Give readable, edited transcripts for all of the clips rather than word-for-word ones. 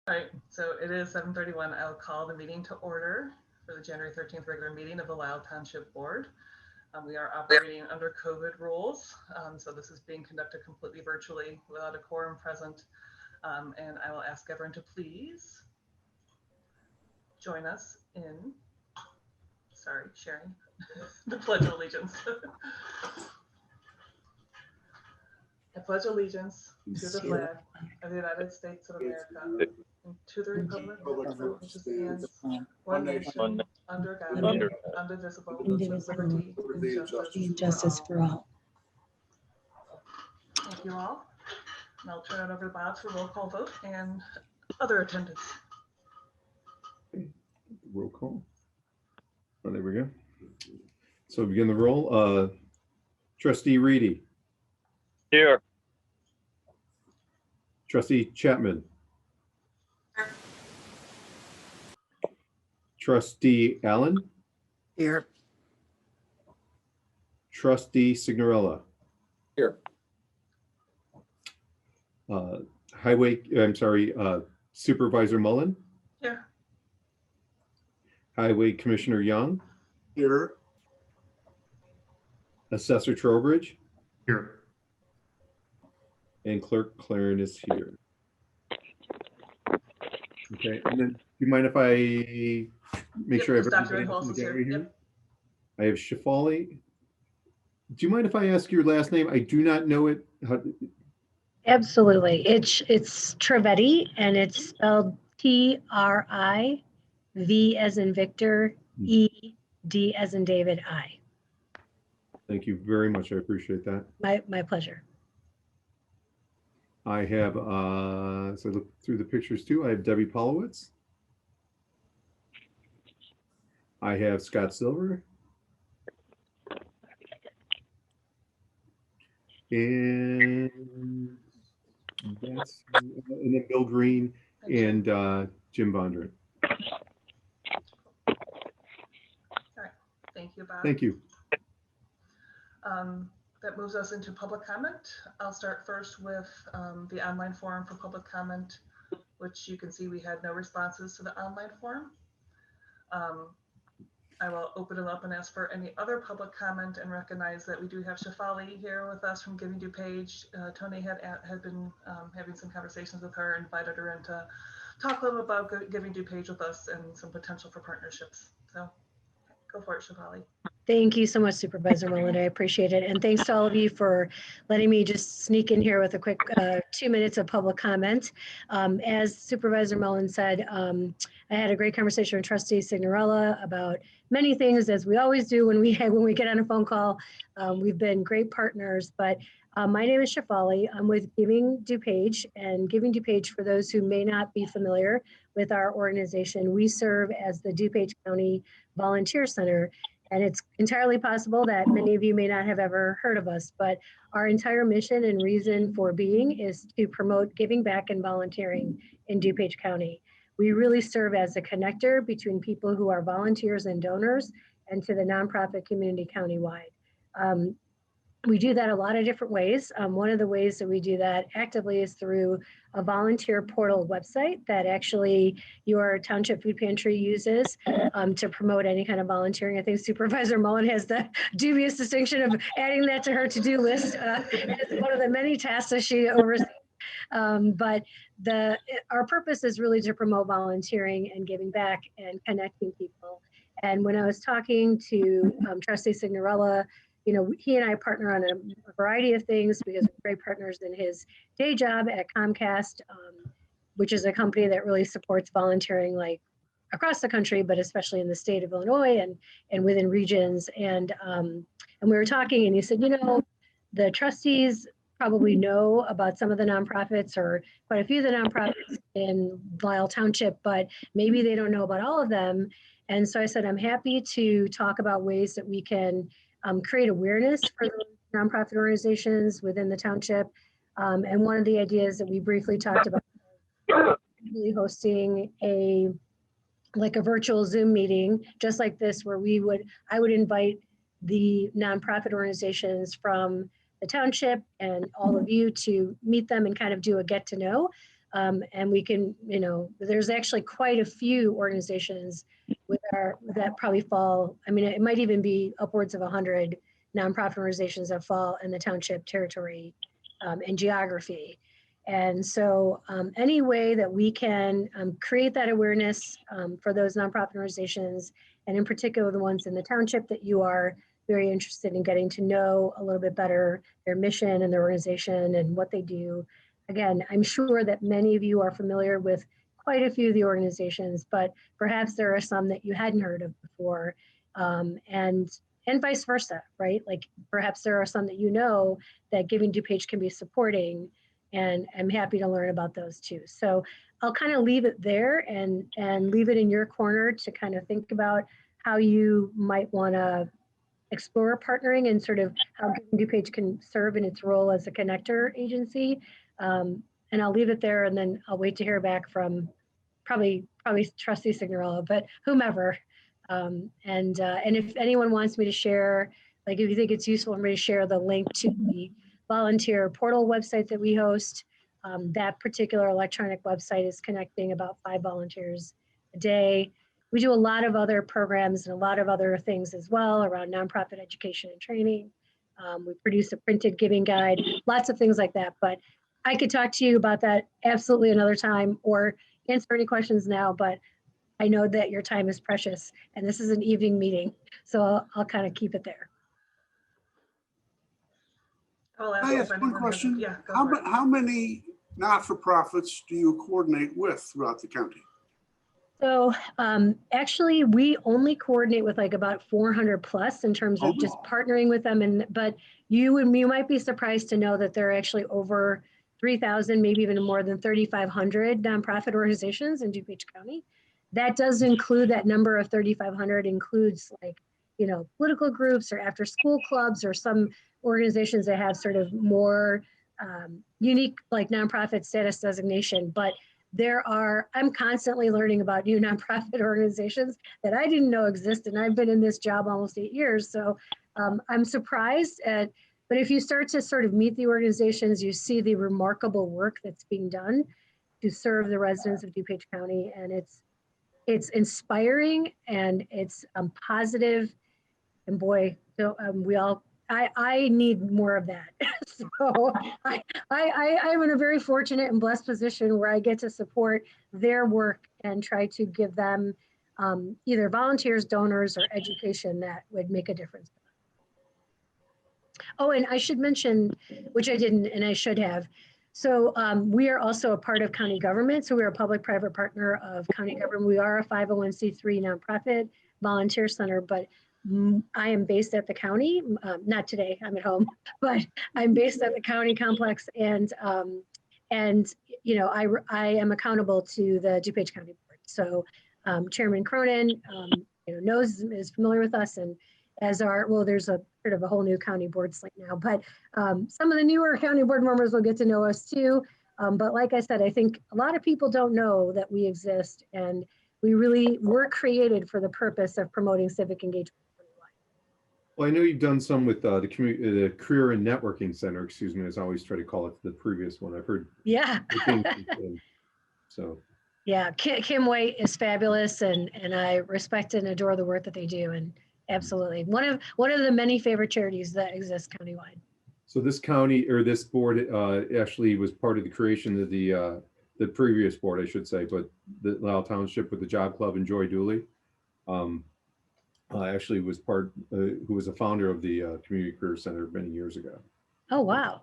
All right, so it is 7:31. I'll call the meeting to order for the January 13th regular meeting of the Lisle Township Board. We are operating under COVID rules, so this is being conducted completely virtually without a quorum present. And I will ask everyone to please join us in, sharing the Pledge of Allegiance. I pledge allegiance to the flag of the United States of America and to the republic which stands one nation under God, indivisible, with liberty and justice for all. Thank you all. And I'll turn it over to Bob for roll call vote and other attendance. Roll call. Oh, there we go. So begin the roll. Trustee Reedy. Here. Trustee Chapman. Trustee Allen. Here. Trustee Signorella. Here. Supervisor Mullen. Here. Highway Commissioner Young. Here. Assessor Trowbridge. Here. And Clerk Claren is here. Okay, and then do you mind if I make sure everybody else is here? Yep. I have Shafali. Do you mind if I ask your last name? I do not know it. Absolutely. It's Trivedi, and it's spelled Triv as in Victor, ED as in David, I. Thank you very much. I appreciate that. My pleasure. I have, so I look through the pictures too. I have Debbie Polowitz. I have Scott Silver. And that's, and then Bill Green and Jim Bondren. All right, thank you, Bob. Thank you. That moves us into public comment. I'll start first with the online forum for public comment, which you can see we had no responses to the online forum. I will open it up and ask for any other public comment and recognize that we do have Shafali here with us from Giving Dupage. Tony had been having some conversations with her, invited her in to talk a little about Giving Dupage with us and some potential for partnerships. So go for it, Shafali. Thank you so much, Supervisor Mullen. I appreciate it. And thanks to all of you for letting me just sneak in here with a quick 2 minutes of public comment. As Supervisor Mullen said, I had a great conversation with Trustee Signorella about many things, as we always do when we get on a phone call. We've been great partners, but my name is Shafali. I'm with Giving Dupage, and Giving Dupage, for those who may not be familiar with our organization, we serve as the Dupage County Volunteer Center. And it's entirely possible that many of you may not have ever heard of us, but our entire mission and reason for being is to promote giving back and volunteering in Dupage County. We really serve as a connector between people who are volunteers and donors and to the nonprofit community countywide. We do that a lot of different ways. One of the ways that we do that actively is through a volunteer portal website that actually your township food pantry uses to promote any kind of volunteering. I think Supervisor Mullen has the dubious distinction of adding that to her to-do list. It's one of the many tasks that she oversees. But our purpose is really to promote volunteering and giving back and connecting people. And when I was talking to Trustee Signorella, you know, he and I partner on a variety of things because we're great partners in his day job at Comcast, which is a company that really supports volunteering like across the country, but especially in the state of Illinois and within regions. And we were talking and he said, you know, the trustees probably know about some of the nonprofits or quite a few of the nonprofits in Lisle Township, but maybe they don't know about all of them. And so I said, I'm happy to talk about ways that we can create awareness for the nonprofit organizations within the township. And one of the ideas that we briefly talked about was hosting a virtual Zoom meeting, just like this, where I would invite the nonprofit organizations from the township and all of you to meet them and kind of do a get to know. And we can, there's actually quite a few organizations that probably fall, I mean, it might even be upwards of 100 nonprofit organizations that fall in the township territory and geography. And so any way that we can create that awareness for those nonprofit organizations, and in particular the ones in the township that you are very interested in getting to know a little bit better, their mission and their organization and what they do. Again, I'm sure that many of you are familiar with quite a few of the organizations, but perhaps there are some that you hadn't heard of before, and vice versa, right? Like perhaps there are some that that Giving Dupage can be supporting, and I'm happy to learn about those too. So I'll kind of leave it there and leave it in your corner to kind of think about how you might want to explore partnering and sort of how Giving Dupage can serve in its role as a connector agency. And I'll leave it there, and then I'll wait to hear back from probably Trustee Signorella, but whomever. And if anyone wants me to share, like if you think it's useful for me to share the link to the volunteer portal website that we host, that particular electronic website is connecting about 5 volunteers a day. We do a lot of other programs and a lot of other things as well around nonprofit education and training. We produce a printed giving guide, lots of things like that. But I could talk to you about that absolutely another time or answer any questions now, but I know that your time is precious and this is an evening meeting, so I'll kind of keep it there. I ask one question. Yeah, go for it. How many not-for-profits do you coordinate with throughout the county? So actually, we only coordinate with like about 400 plus in terms of just partnering with them. But you might be surprised to know that there are actually over 3,000, maybe even more than 3,500 nonprofit organizations in Dupage County. That does include, that number of 3,500 includes like, political groups or after school clubs or some organizations that have sort of more unique like nonprofit status designation. But I'm constantly learning about new nonprofit organizations that I didn't know existed. And I've been in this job almost 8 years. So I'm surprised but if you start to sort of meet the organizations, you see the remarkable work that's being done to serve the residents of Dupage County. And it's inspiring and it's positive. And boy, so I need more of that. So I'm in a very fortunate and blessed position where I get to support their work and try to give them either volunteers, donors, or education that would make a difference. Oh, and I should mention, which I didn't, and I should have. So we are also a part of county government. So we're a public-private partner of county government. We are a 501c3 nonprofit volunteer center, but I am based at the county, not today, I'm at home, but I'm based at the county complex, and I am accountable to the Dupage County Board. So Chairman Cronin, is familiar with us, and there's a sort of a whole new county board slate now, but some of the newer county board members will get to know us too. But like I said, I think a lot of people don't know that we exist, and we really were created for the purpose of promoting civic engagement. Well, I know you've done some with the Career and Networking Center, as I always try to call it, the previous one. I've heard. Yeah. So. Yeah, Kim White is fabulous, and I respect and adore the work that they do, and absolutely one of the many favorite charities that exist countywide. So this county or this board actually was part of the creation of the previous board, I should say, but the Lisle Township with the Job Club and Joy Dooley. Actually was who was a founder of the Community Career Center many years ago. Oh, wow.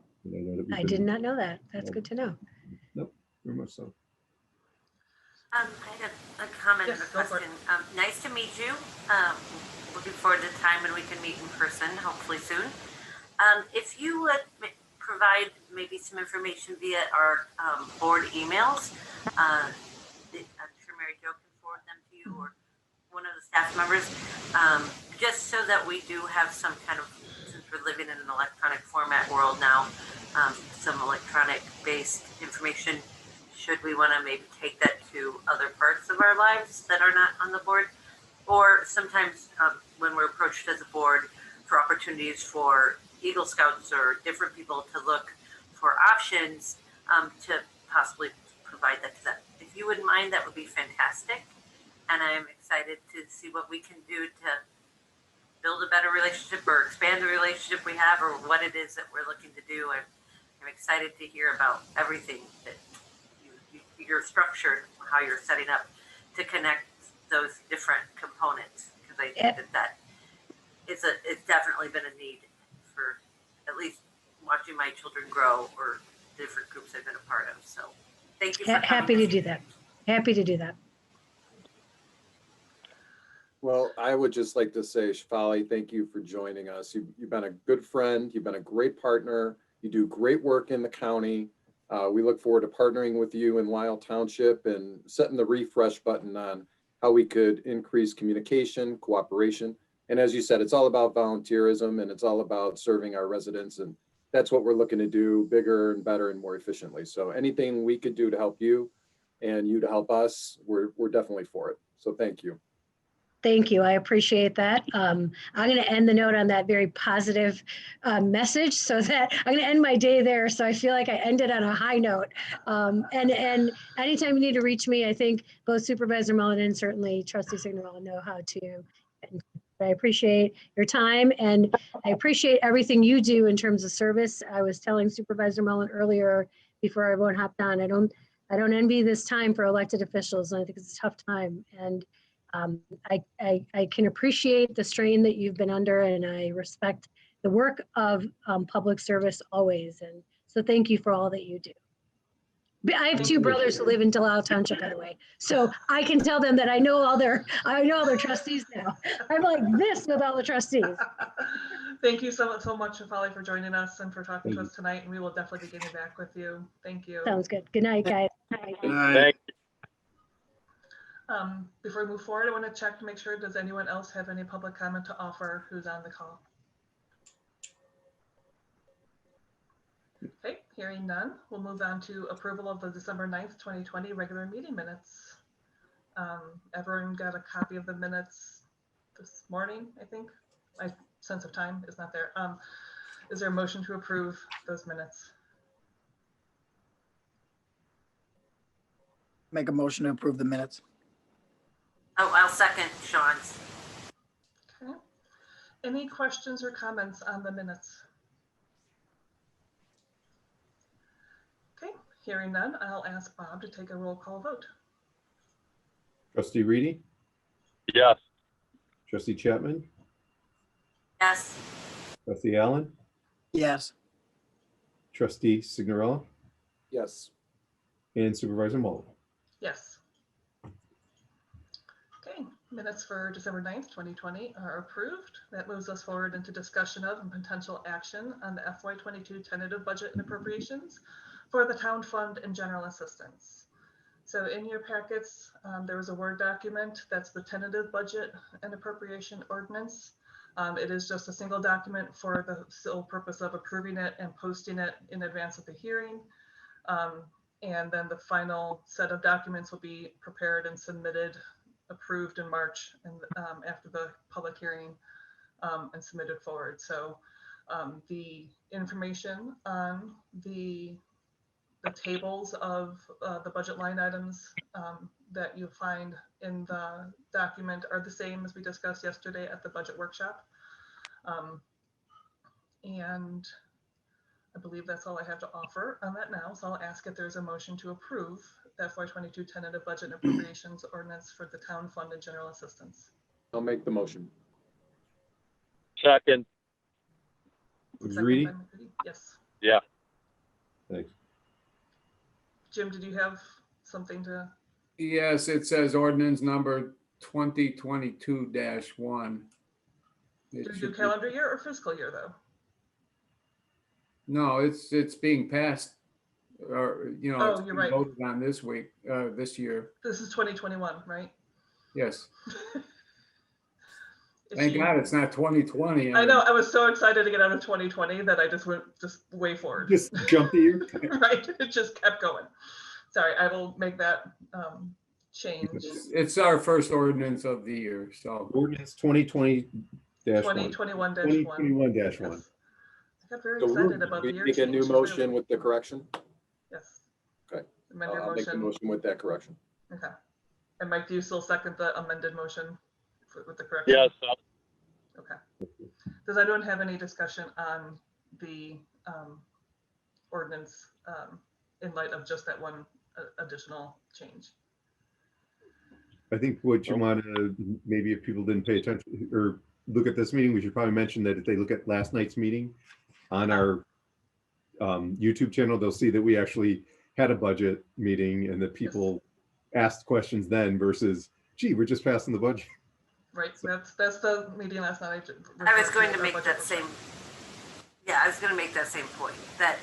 I did not know that. That's good to know. Nope, very much so. I had a comment and a question. Nice to meet you. Looking forward to the time when we can meet in person, hopefully soon. If you would provide maybe some information via our board emails, I'm sure Mary Jo can forward them to you or one of the staff members, just so that we do have some kind of, since we're living in an electronic format world now, some electronic based information, should we want to maybe take that to other parts of our lives that are not on the board. Or sometimes when we're approached as a board for opportunities for Eagle Scouts or different people to look for options to possibly provide you wouldn't mind, that would be fantastic. And I'm excited to see what we can do to build a better relationship or expand the relationship we have, or what it is that we're looking to do. I'm excited to hear about everything that you're structured, how you're setting up to connect those different components, because I think that it's definitely been a need for at least watching my children grow, or different groups I've been a part of. So thank you for coming. Happy to do that. Happy to do that. Well, I would just like to say, Shefali, thank you for joining us. You've been a good friend. You've been a great partner. You do great work in the county. We look forward to partnering with you in Lisle Township and setting the refresh button on how we could increase communication, cooperation. And as you said, it's all about volunteerism, and it's all about serving our residents. And that's what we're looking to do, bigger and better and more efficiently. So anything we could do to help you and you to help us, we're definitely for it. So thank you. Thank you. I appreciate that. I'm going to end the note on that very positive message, so that I'm going to end my day there. So I feel like I ended on a high note. And anytime you need to reach me, I think both Supervisor Mullen and certainly Trustee Signorella know how to. I appreciate your time, and I appreciate everything you do in terms of service. I was telling Supervisor Mullen earlier before everyone hopped on, I don't envy this time for elected officials, and I think it's a tough time. And I can appreciate the strain that you've been under, and I respect the work of public service always. And so thank you for all that you do. I have two brothers who live in Lisle Township, by the way, so I can tell them that I know all their trustees now. I'm like this with all the trustees. Thank you so much, Shefali, for joining us and for talking to us tonight. And we will definitely be getting back with you. Thank you. Sounds good. Good night, guys. Good night. Before we move forward, I want to check to make sure, does anyone else have any public comment to offer who's on the call? Okay, hearing none, we'll move on to approval of the December 9th, 2020 regular meeting minutes. Everyone got a copy of the minutes this morning, I think. My sense of time is not there. Is there a motion to approve those minutes? Make a motion to approve the minutes. Oh, I'll second Sean's. Okay. Any questions or comments on the minutes? Okay, hearing none, I'll ask Bob to take a roll call vote. Trustee Reedy, Yes. Trustee Chapman, Yes. Trustee Allen, Yes. Trustee Signorella, Yes. and Supervisor Mullen. Yes. Okay, minutes for December 9th, 2020 are approved. That moves us forward into discussion of and potential action on the FY22 tentative budget and appropriations for the town fund and general assistance. So in your packets, there was a Word document that's the tentative budget and appropriation ordinance. It is just a single document for the sole purpose of approving it and posting it in advance of the hearing. And then the final set of documents will be prepared and submitted, approved in March, and after the public hearing, and submitted forward. So the information on the tables of the budget line items that you find in the document are the same as we discussed yesterday at the budget workshop. And I believe that's all I have to offer on that now. So I'll ask if there's a motion to approve the FY22 tentative budget and appropriations ordinance for the town fund and general assistance. I'll make the motion. Second. Was Second Reedy? by McCready? Yes. Yeah. Thanks. Jim, did you have something to? Yes, it says ordinance number 2022-1. Do you do calendar year or fiscal year though? No, it's being passed, or, you know, Oh, it's you're being right. voted on this week, this year. This is 2021, right? Yes. If Thank you- God it's not 2020. I know, I was so excited to get out of 2020 that I just went way forward. Just jump to you. Right, it just kept going. Sorry, I will make that change. It's our first ordinance of the year, so. Ordinance 2020-1. 2021-1. 2021-1. Yes. I got very So excited about the we year make a change. new motion with the correction. Yes. Okay. Amend your I'll make the motion. motion with that correction. Okay. And Mike, do you still second the amended motion with the correction? Yes, Okay. Does anyone have any discussion on the ordinance in light of just that one additional change? I think what you want to, maybe if people didn't pay attention or look at this meeting, we should probably mention that if they look at last night's meeting on our YouTube channel, they'll see that we actually had a budget meeting and that people asked questions then versus, gee, we're just passing the budget. Right, that's the meeting last night. I was going to make that same, yeah, I was going to make that same point, that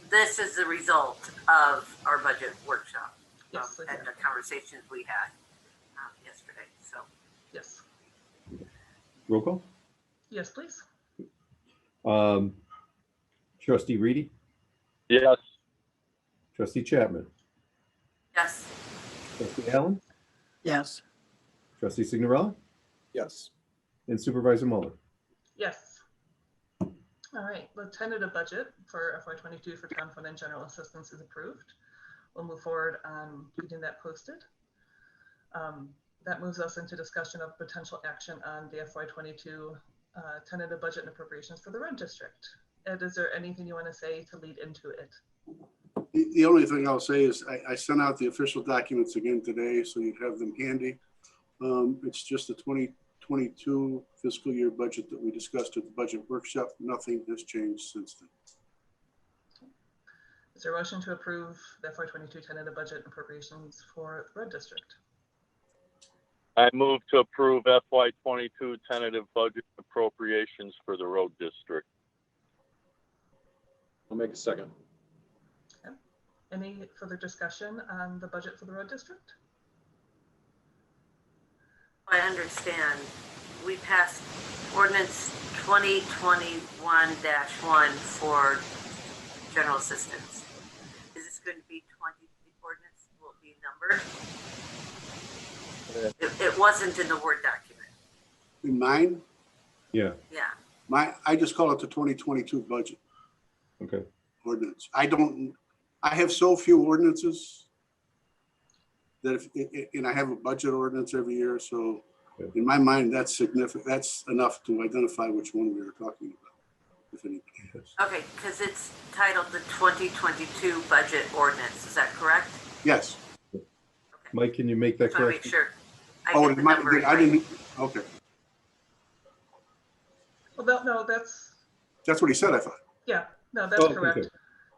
this is the result of our budget workshop. Yes, And the conversations we had yesterday, so. Yes. Roll call. Yes, please. Trustee Reedy, yes, Trustee Chapman, Yes. Trustee Allen, Yes. Trustee Signorella, Yes. and Supervisor Mueller. Yes. All right, the tentative budget for FY22 for town fund and general assistance is approved. We'll move forward on getting that posted. That moves us into discussion of potential action on the FY22 tentative budget and appropriations for the road district. Ed, is there anything you want to say to lead into it? The only thing I'll say is I sent out the official documents again today, so you'd have them handy. It's just the 2022 fiscal year budget that we discussed at the budget workshop. Nothing has changed since then. Is there a motion to approve the FY22 tentative budget and appropriations for the road district? I move to approve FY22 tentative budget appropriations for the road district. I'll make a second. Okay. Any further discussion on the budget for the road district? I understand. We passed ordinance 2021-1 for general assistance. Is this going to be 20 ordinance? Will it be numbered? It wasn't in the Word document. In mine, Yeah, Yeah. I just call it the 2022 budget okay. ordinance. I have so few ordinances that and I have a budget ordinance every year. So in my mind, that's significant. That's enough to identify which one we were talking about, if any. Okay, because it's titled the 2022 budget ordinance. Is that correct? Yes. Okay. Mike, can you make that Just want to make correction? sure. I Oh, get the numbering I right. didn't, okay. Well, no, that's, That's what he said, I thought. yeah, no, that's Oh, okay. correct. All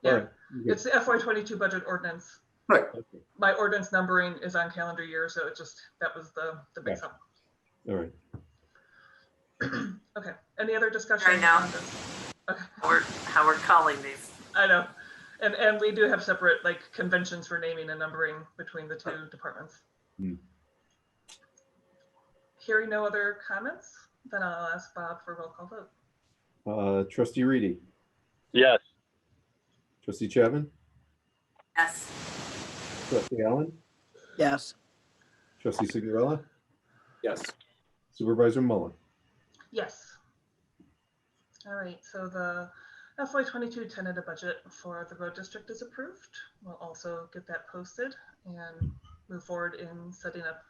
Yeah, right. Okay. it's the FY22 budget ordinance. Right. Okay. My ordinance numbering is on calendar year, so it just, that was the mix up. All right. Okay, any other discussion? I know. on this? Okay, How we're calling these. I know. And we do have separate like conventions for naming and numbering between the two departments. Hmm. Hearing no other comments, then I'll ask Bob for a roll call vote. Trustee Reedy, Yes, Trustee Chapman, Yes. Trustee Allen, Yes. Trustee Signorella, Yes. Supervisor Mueller. Yes. All right, so the FY22 tentative budget for the road district is approved. We'll also get that posted and move forward in setting up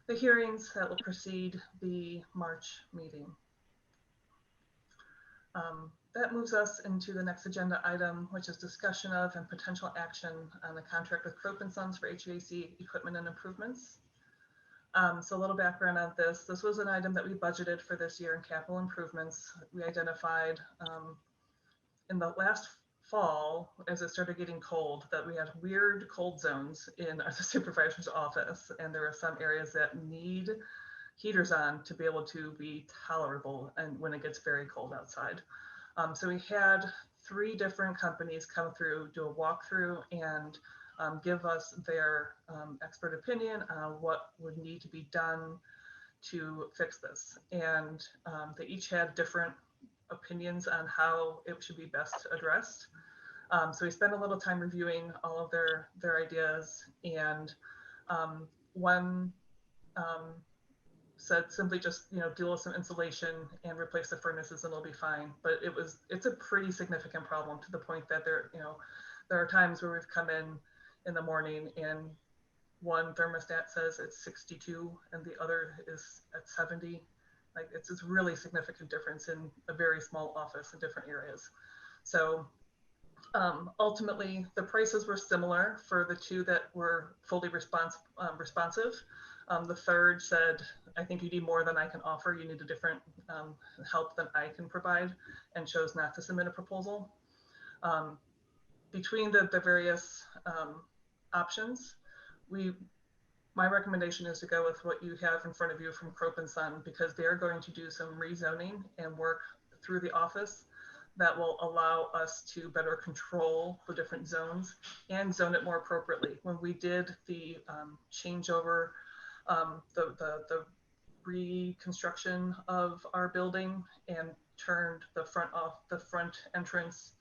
the hearings that will precede the March meeting. That moves us into the next agenda item, which is discussion of and potential action on the contract with Crope & Sons for HVAC equipment and improvements. So a little background on this. This was an item that we budgeted for this year in capital improvements. We identified in the last fall, as it started getting cold, that we had weird cold zones in the supervisor's office. And there are some areas that need heaters on to be able to be tolerable and when it gets very cold outside. So we had 3 different companies come through, do a walkthrough and give us their expert opinion on what would need to be done to fix this. And they each had different opinions on how it should be best addressed. So we spent a little time reviewing all of their ideas, and one said simply just deal with some insulation and replace the furnaces and it'll be fine. But it's a pretty significant problem to the point that there are times where we've come in the morning and one thermostat says it's 62 and the other is at 70. Like it's this really significant difference in a very small office in different areas. So ultimately, the prices were similar for the two that were fully responsive. The third said, I think you need more than I can offer. You need a different help than I can provide, and chose not to submit a proposal. Between the various options, my recommendation is to go with what you have in front of you from Crope & Son, because they're going to do some rezoning and work through the office that will allow us to better control the different zones and zone it more appropriately. When we did the changeover, the reconstruction of our building and turned the front entrance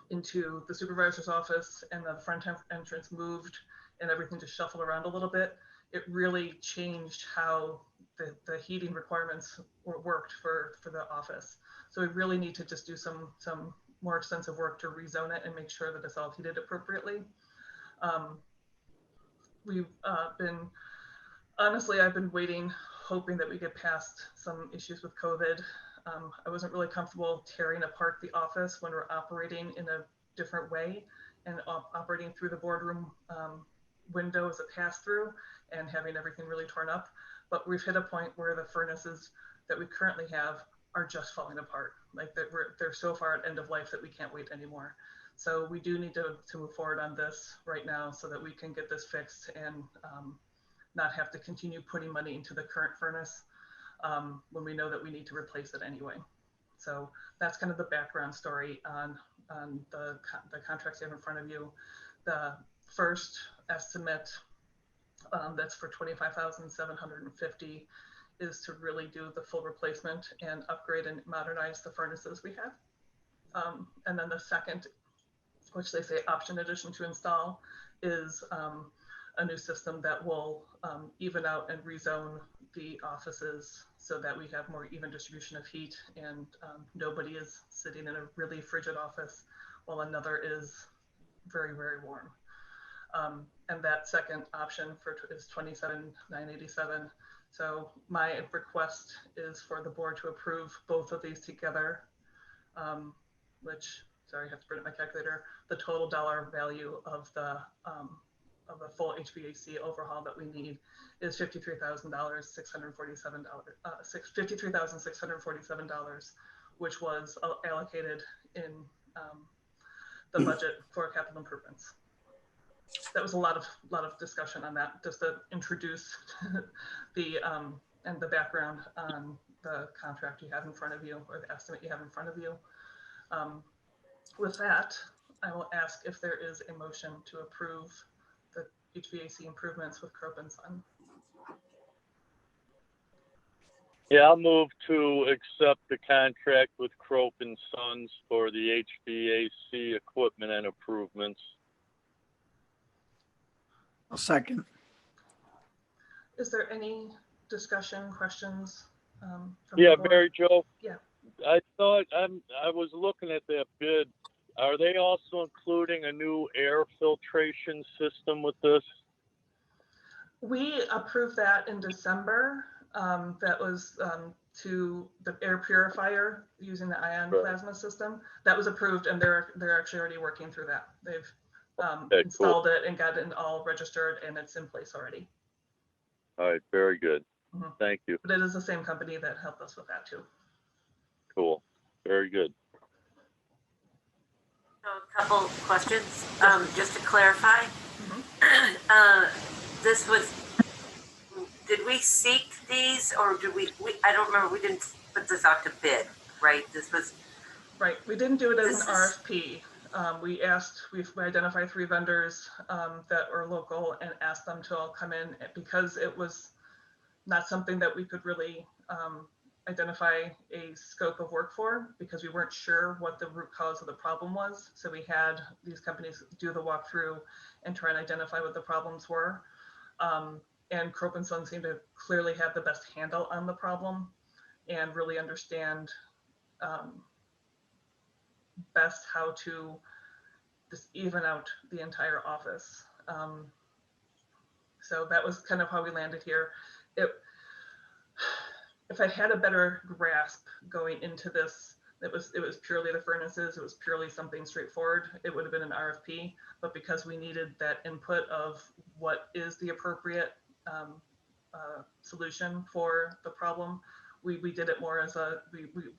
into the supervisor's office, and the front entrance moved and everything just shuffled around a little bit, it really changed how the heating requirements worked for the office. So we really need to just do some more extensive work to rezone it and make sure that it's all heated appropriately. I've been waiting, hoping that we get past some issues with COVID. I wasn't really comfortable tearing apart the office when we're operating in a different way and operating through the boardroom window as a pass-through and having everything really torn up. But we've hit a point where the furnaces that we currently have are just falling apart. Like they're so far at end of life that we can't wait anymore. So we do need to move forward on this right now so that we can get this fixed and not have to continue putting money into the current furnace when we know that we need to replace it anyway. So that's kind of the background story on the contracts you have in front of you. The first estimate that's for $25,750 is to really do the full replacement and upgrade and modernize the furnaces we have. And then the second, which they say option addition to install, is a new system that will even out and rezone the offices so that we have more even distribution of heat, and nobody is sitting in a really frigid office while another is very, very warm. And that second option is $27,987. So my request is for the board to approve both of these together, which, sorry, I have to bring up my calculator. The total dollar value of the full HVAC overhaul that we need is $53,647, which was allocated in the budget for capital improvements. That was a lot of discussion on that, just to introduce the and the background on the contract you have in front of you, or the estimate you have in front of you. With that, I will ask if there is a motion to approve the HVAC improvements with Crope & Son. Yeah, I'll move to accept the contract with Crope & Sons for the HVAC equipment and improvements. I'll second. Is there any discussion, questions? From Yeah, the board? Mary Jo. Yeah. I thought I was looking at that bid. Are they also including a new air filtration system with this? We approved that in December. That was to the air purifier using the ion plasma system. That was approved, and they're actually already working through that. They've installed it and got it all registered, and it's in place already. All right, very good. Mm-hmm. Thank you. But it is the same company that helped us with that too. Cool. Very good. So a couple questions, just to clarify. Mm-hmm. This was, did we seek these, or did we I don't remember, we didn't put this out to bid, right? This was. Right, we didn't do it as an RFP. We identified 3 vendors that are local and asked them to all come in, because it was not something that we could really identify a scope of work for, because we weren't sure what the root cause of the problem was. So we had these companies do the walkthrough and try and identify what the problems were. And Crope & Son seemed to clearly have the best handle on the problem and really understand best how to just even out the entire office. So that was kind of how we landed here. If I had a better grasp going into this, it was purely the furnaces, it was purely something straightforward, it would have been an RFP. But because we needed that input of what is the appropriate solution for the problem, we did it more as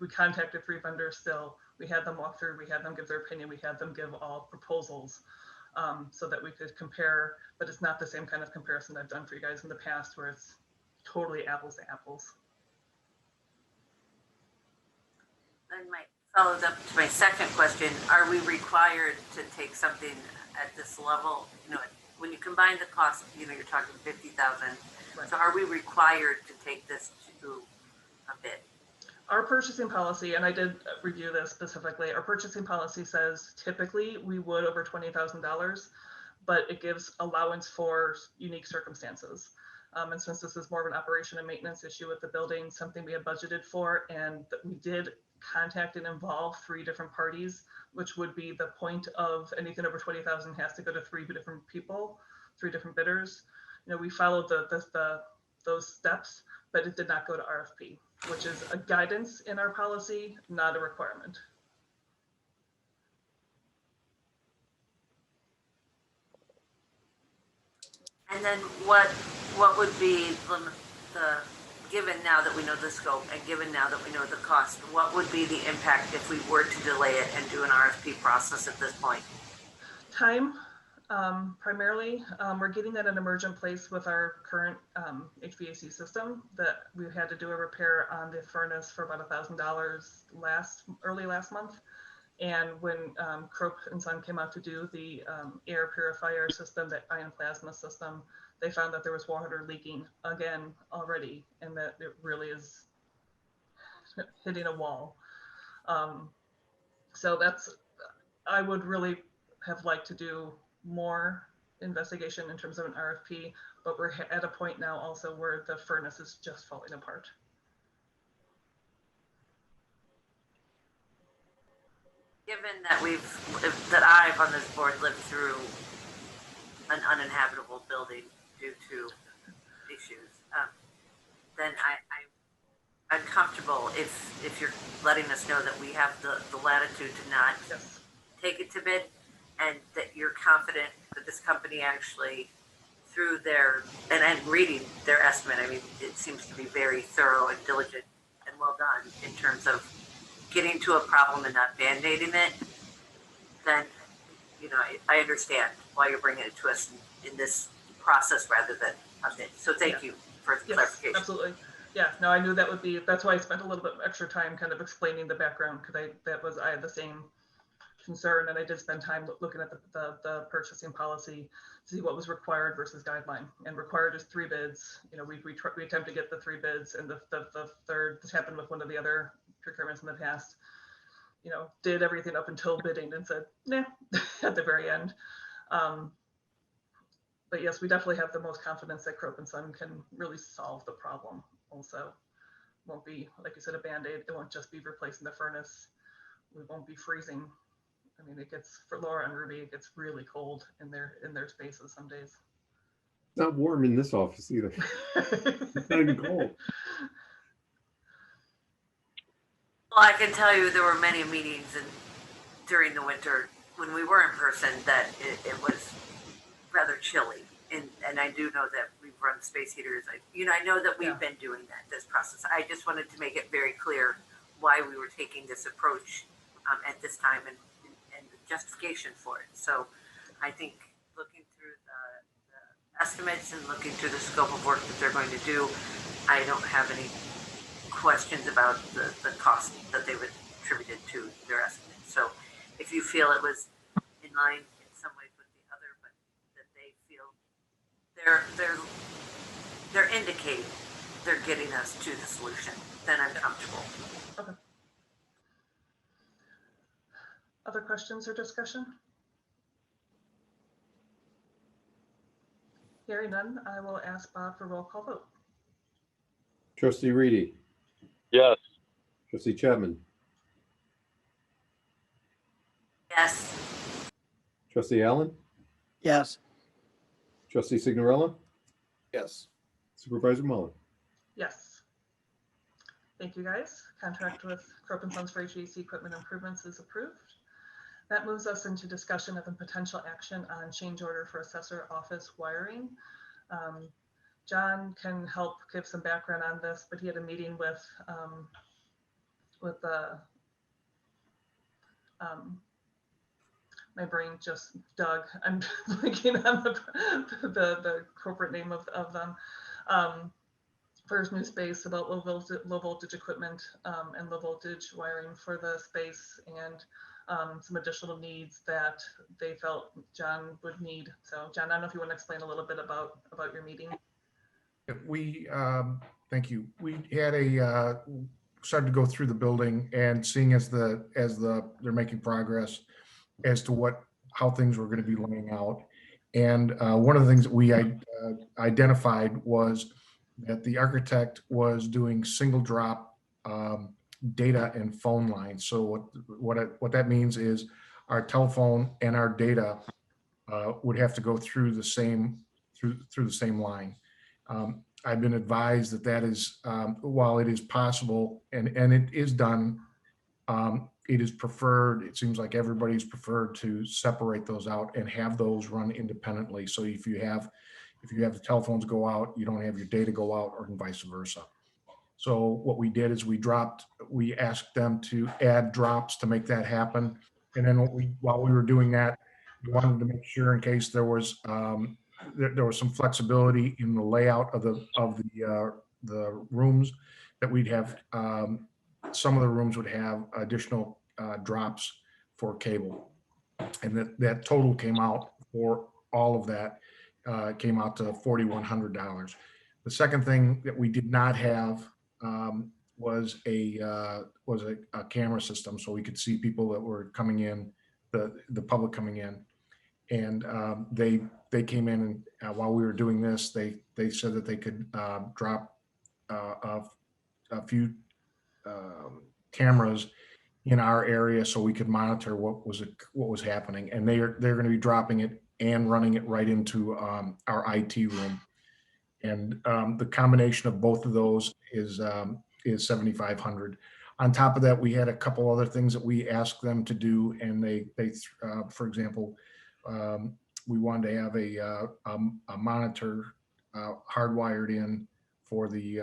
we contacted 3 vendors still. We had them walk through, we had them give their opinion, we had them give all proposals so that we could compare, but it's not the same kind of comparison I've done for you guys in the past where it's totally apples to apples. And my follows up to my second question, are we required to take something at this level? You know, when you combine the cost, you know, you're talking 50,000. Right. So are we required to take this to a bid? Our purchasing policy, and I did review this specifically, our purchasing policy says typically we would over $20,000, but it gives allowance for unique circumstances. And since this is more of an operation and maintenance issue with the building, something we had budgeted for, and that we did contact and involve 3 different parties, which would be the point of anything over 20,000 has to go to 3 different people, 3 different bidders. You know, we followed those steps, but it did not go to RFP, which is a guidance in our policy, not a requirement. And then what would be the given now that we know the scope and given now that we know the cost, what would be the impact if we were to delay it and do an RFP process at this point? Time, primarily. We're getting at an emergent place with our current HVAC system that we had to do a repair on the furnace for about $1,000 early last month. And when Crope and Son came out to do the air purifier system, the ion plasma system, they found that there was water leaking again already, and that it really is hitting a wall. So I would really have liked to do more investigation in terms of an RFP, but we're at a point now also where the furnace is just falling apart. Given that that I've on this board lived through an uninhabitable building due to issues, then I'm comfortable if you're letting us know that we have the latitude to not Yes. take it to bid, and that you're confident that this company actually, through their, and I'm reading their estimate, I mean, it seems to be very thorough and diligent and well done in terms of getting to a problem and not band-aiding it, then, you know, I understand why you're bringing it to us in this process rather than a bid. So thank you for the clarification. Absolutely. Yeah, no, I knew that would be, that's why I spent a little bit extra time kind of explaining the background, because I had the same concern, and I did spend time looking at the purchasing policy to see what was required versus guideline. And required is 3 bids. You know, we attempt to get the 3 bids, and the third, this happened with one of the other procurements in the past, you know, did everything up until bidding and said, nah, at the very end. But yes, we definitely have the most confidence that Crope and Son can really solve the problem. Also, won't be, like you said, a band-aid. It won't just be replacing the furnace. We won't be freezing. I mean, it gets, for Laura and Ruby, it gets really cold in their spaces some days. It's not warm in this office either. It's not even cold. Well, I can tell you there were many meetings during the winter when we were in person that it was rather chilly. And I do know that we've run space heaters. I know that we've been doing this process. I just wanted to make it very clear why we were taking this approach at this time and the justification for it. So I think looking through the estimates and looking through the scope of work that they're going to do, I don't have any questions about the cost that they've attributed to their estimate. So if you feel it was in line in some ways with the other, but that they feel they're indicating they're getting us to the solution, then I'm comfortable. Okay. Other questions or discussion? Hearing none, I will ask Bob for roll call vote. Trustee Reedy, Yes. Trustee Chapman, Yes. Trustee Allen, yes, Trustee Signorella, Yes. Supervisor Mullen. Yes. Thank you, guys. Contract with Crope and Sons for HVAC equipment improvements is approved. That moves us into discussion of a potential action on change order for assessor office wiring. John can help give some background on this, but he had a meeting with the my brain just dug. I'm blanking on the corporate name of them. For his new space, about low voltage equipment and low voltage wiring for the space, and some additional needs that they felt John would need. So John, I don't know if you want to explain a little bit about your meeting. We, thank you. We had started to go through the building and seeing as they're making progress as to how things were going to be laying out. And one of the things that we identified was that the architect was doing single drop data and phone lines. So what that means is our telephone and our data would have to go through the same line. I've been advised that is, while it is possible and it is done, it is preferred. It seems like everybody's preferred to separate those out and have those run independently. So if you have the telephones go out, you don't have your data go out, or vice versa. So what we did is we asked them to add drops to make that happen. And then while we were doing that, we wanted to make sure in case there was some flexibility in the layout of the rooms, that we'd have some of the rooms would have additional drops for cable, and that total came out for all of that came out to $4,100. The second thing that we did not have was a camera system, so we could see people that were coming in, the public coming in. And they came in, and while we were doing this, they said that they could drop a few cameras in our area so we could monitor what was happening. And they're going to be dropping it and running it right into our IT room. And the combination of both of those is $7,500. On top of that, we had a couple other things that we asked them to do, and they for example, we wanted to have a monitor hardwired in for the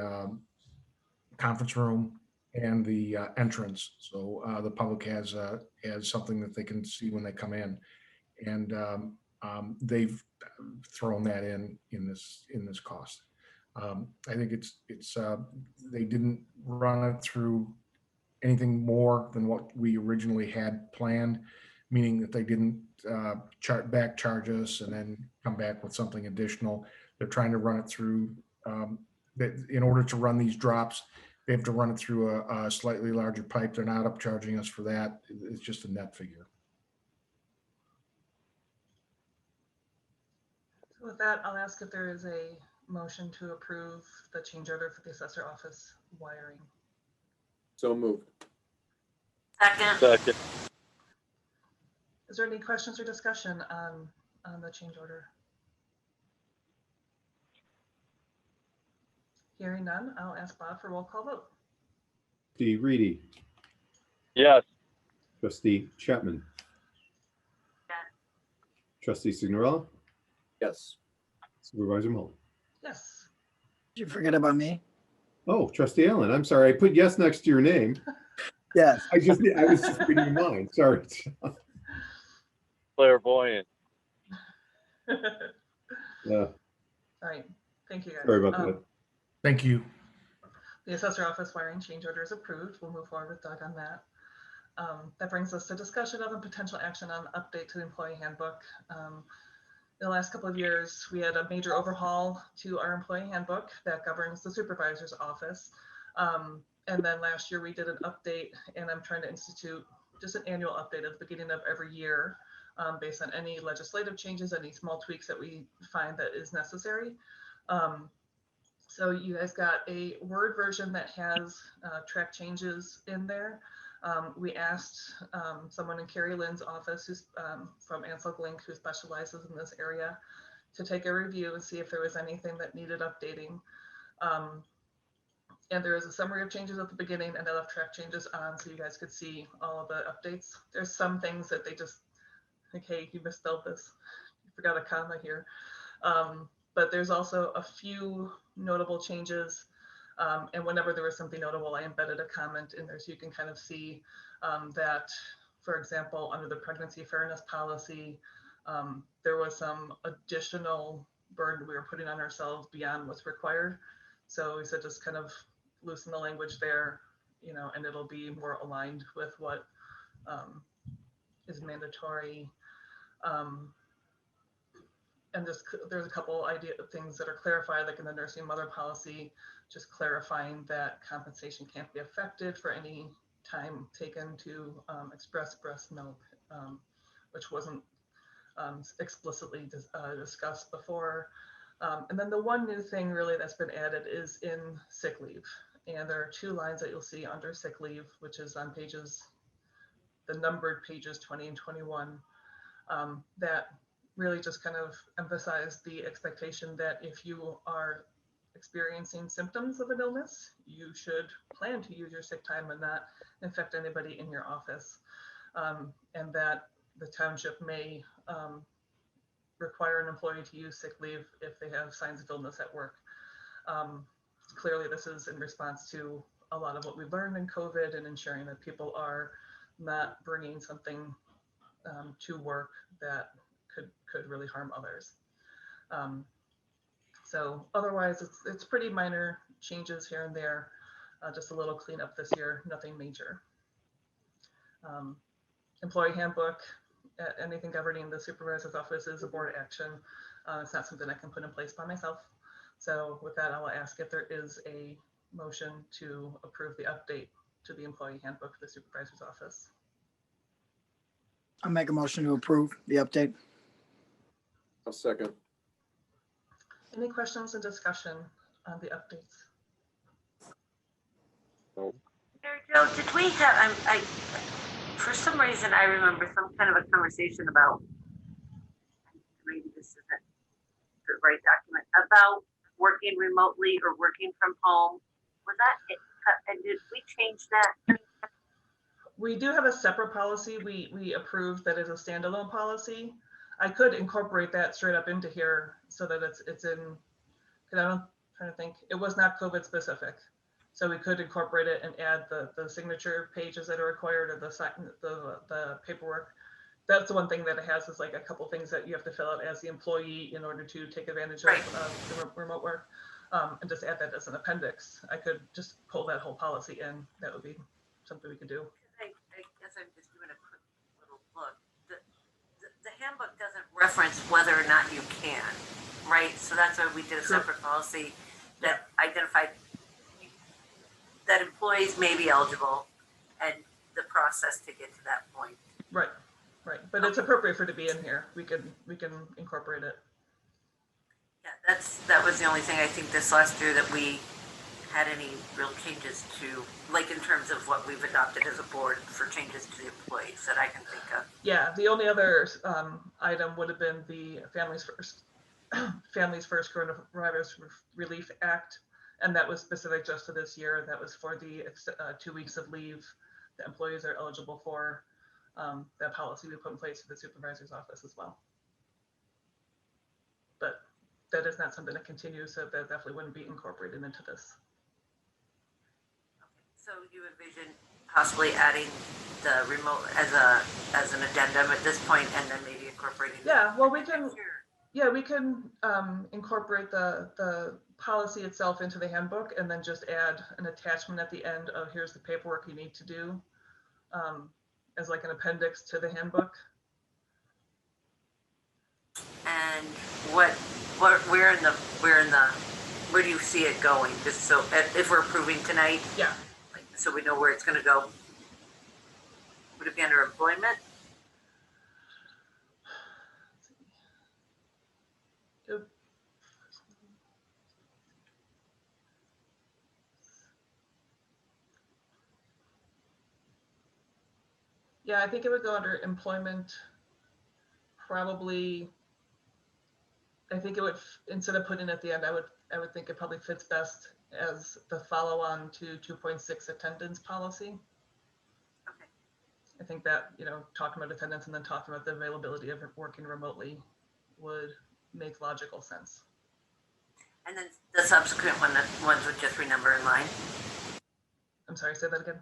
conference room and the entrance, so the public has something that they can see when they come in, and they've thrown that in this cost. I think it's they didn't run it through anything more than what we originally had planned, meaning that they didn't back charge us and then come back with something additional. They're trying to run it through, in order to run these drops, they have to run it through a slightly larger pipe. They're not upcharging us for that. It's just a net figure. So with that, I'll ask if there is a motion to approve the change order for the assessor office wiring. So moved. Second. Is there any questions or discussion on the change order? Hearing none, I'll ask Bob for roll call vote. Trustee Reedy. Yes. Trustee Chapman. Yes. Trustee Signorella. Yes. Supervisor Mullen. Yes. Did you forget about me? Oh, Trustee Allen, I'm sorry. I put yes next to your name. Yes. I was just reading your mind. Sorry. Clairvoyant. All right. Thank you, guys. Sorry about that. Thank you. The assessor office wiring change order is approved. We'll move forward with Doug on that. That brings us to discussion of a potential action on update to the employee handbook. In the last couple of years, we had a major overhaul to our employee handbook that governs the supervisor's office. And then last year we did an update, and I'm trying to institute just an annual update at the beginning of every year based on any legislative changes, any small tweaks that we find that is necessary. So you guys got a Word version that has track changes in there. We asked someone in Carrie Lynn's office who's from Ansel Glink, who specializes in this area, to take a review and see if there was anything that needed updating. And there is a summary of changes at the beginning, and I left track changes on so you guys could see all of the updates. There's some things that they just, like, hey, you misspelled this, you forgot a comma here. But there's also a few notable changes. And whenever there was something notable, I embedded a comment in there so you can kind of see that, for example, under the pregnancy fairness policy, there was some additional burden we were putting on ourselves beyond what's required. So we said just kind of loosen the language there, you know, and it'll be more aligned with what is mandatory. And just there's a couple things that are clarified, like in the nursing mother policy, just clarifying that compensation can't be affected for any time taken to express breast milk, which wasn't explicitly discussed before. And then the one new thing really that's been added is in sick leave. And there are 2 lines that you'll see under sick leave, which is on the numbered pages 20 and 21, that really just kind of emphasize the expectation that if you are experiencing symptoms of an illness, you should plan to use your sick time and not infect anybody in your office. And that the township may require an employee to use sick leave if they have signs of illness at work. Clearly, this is in response to a lot of what we learned in COVID and ensuring that people are not bringing something to work that could really harm others. So otherwise, it's pretty minor changes here and there, just a little cleanup this year, nothing major. Employee handbook, anything governing the supervisor's office is a board action. It's not something I can put in place by myself. So with that, I will ask if there is a motion to approve the update to the employee handbook for the supervisor's office. I'll make a motion to approve the update. I'll second. Any questions and discussion on the updates? Mary Jo, did we have, for some reason, I remember some kind of a conversation about, maybe this isn't the right document, about working remotely or working from home. Was that it? And did we change that? We do have a separate policy. We approved that as a standalone policy. I could incorporate that straight up into here so that it's in, because I'm trying to think, it was not COVID specific. So we could incorporate it and add the signature pages that are required or the paperwork. That's the one thing that it has is like a couple things that you have to fill out as the employee in order to take advantage of the remote work, and just add that as an appendix. I could just pull that whole policy in. That would be something we could do. I guess I'm just doing a quick little look. The handbook doesn't reference whether or not you can, right? So that's why we did a separate policy that identified that employees may be eligible and the process to get to that point. Right. But it's appropriate for it to be in here. We can incorporate it. Yeah, that was the only thing I think this last year that we had any real changes to, like in terms of what we've adopted as a board for changes to the employees that I can think of. Yeah, the only other item would have been the Families First Coronavirus Relief Act, and that was specific just to this year. That was for the 2 weeks of leave that employees are eligible for. That policy we put in place for the supervisor's office as well. But that is not something that continues, so that definitely wouldn't be incorporated into this. So you envision possibly adding the remote as an addendum at this point, and then maybe incorporating. Yeah, well, we can. Yeah, we can incorporate the policy itself into the handbook, and then just add an attachment at the end of here's the paperwork you need to do, as like an appendix to the handbook. And where do you see it going? Just so if we're approving tonight. Yeah. So we know where it's going to go. Would it be under employment? Yeah, I think it would go under employment, probably I think it would, instead of putting it at the end, I would think it probably fits best as the follow-on to 2.6 attendance policy. Okay. I think that, talking about attendance and then talking about the availability of working remotely would make logical sense. And then the subsequent ones would just renumber in line. I'm sorry, say that again.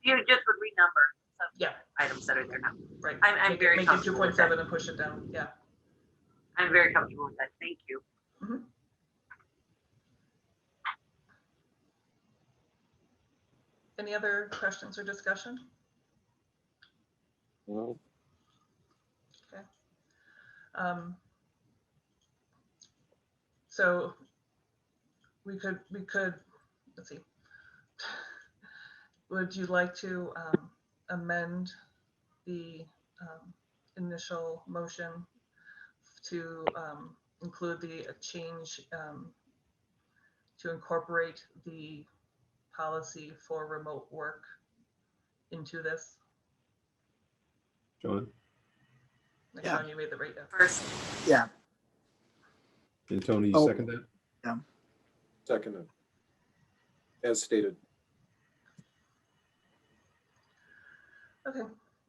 You just would renumber some Yeah, items that are there now. right. I'm very Make it comfortable with that. 2.7 and push it down. Yeah. I'm very comfortable with that. Thank you. Mhm. Any other questions or discussion? No. Okay. So we could, let's see. Would you like to amend the initial motion to include the change to incorporate the policy for remote work into this? John Like, Yeah. Sean, you made the right. First, Yeah. and Tony, you Oh. second that? Seconded. As stated. Okay.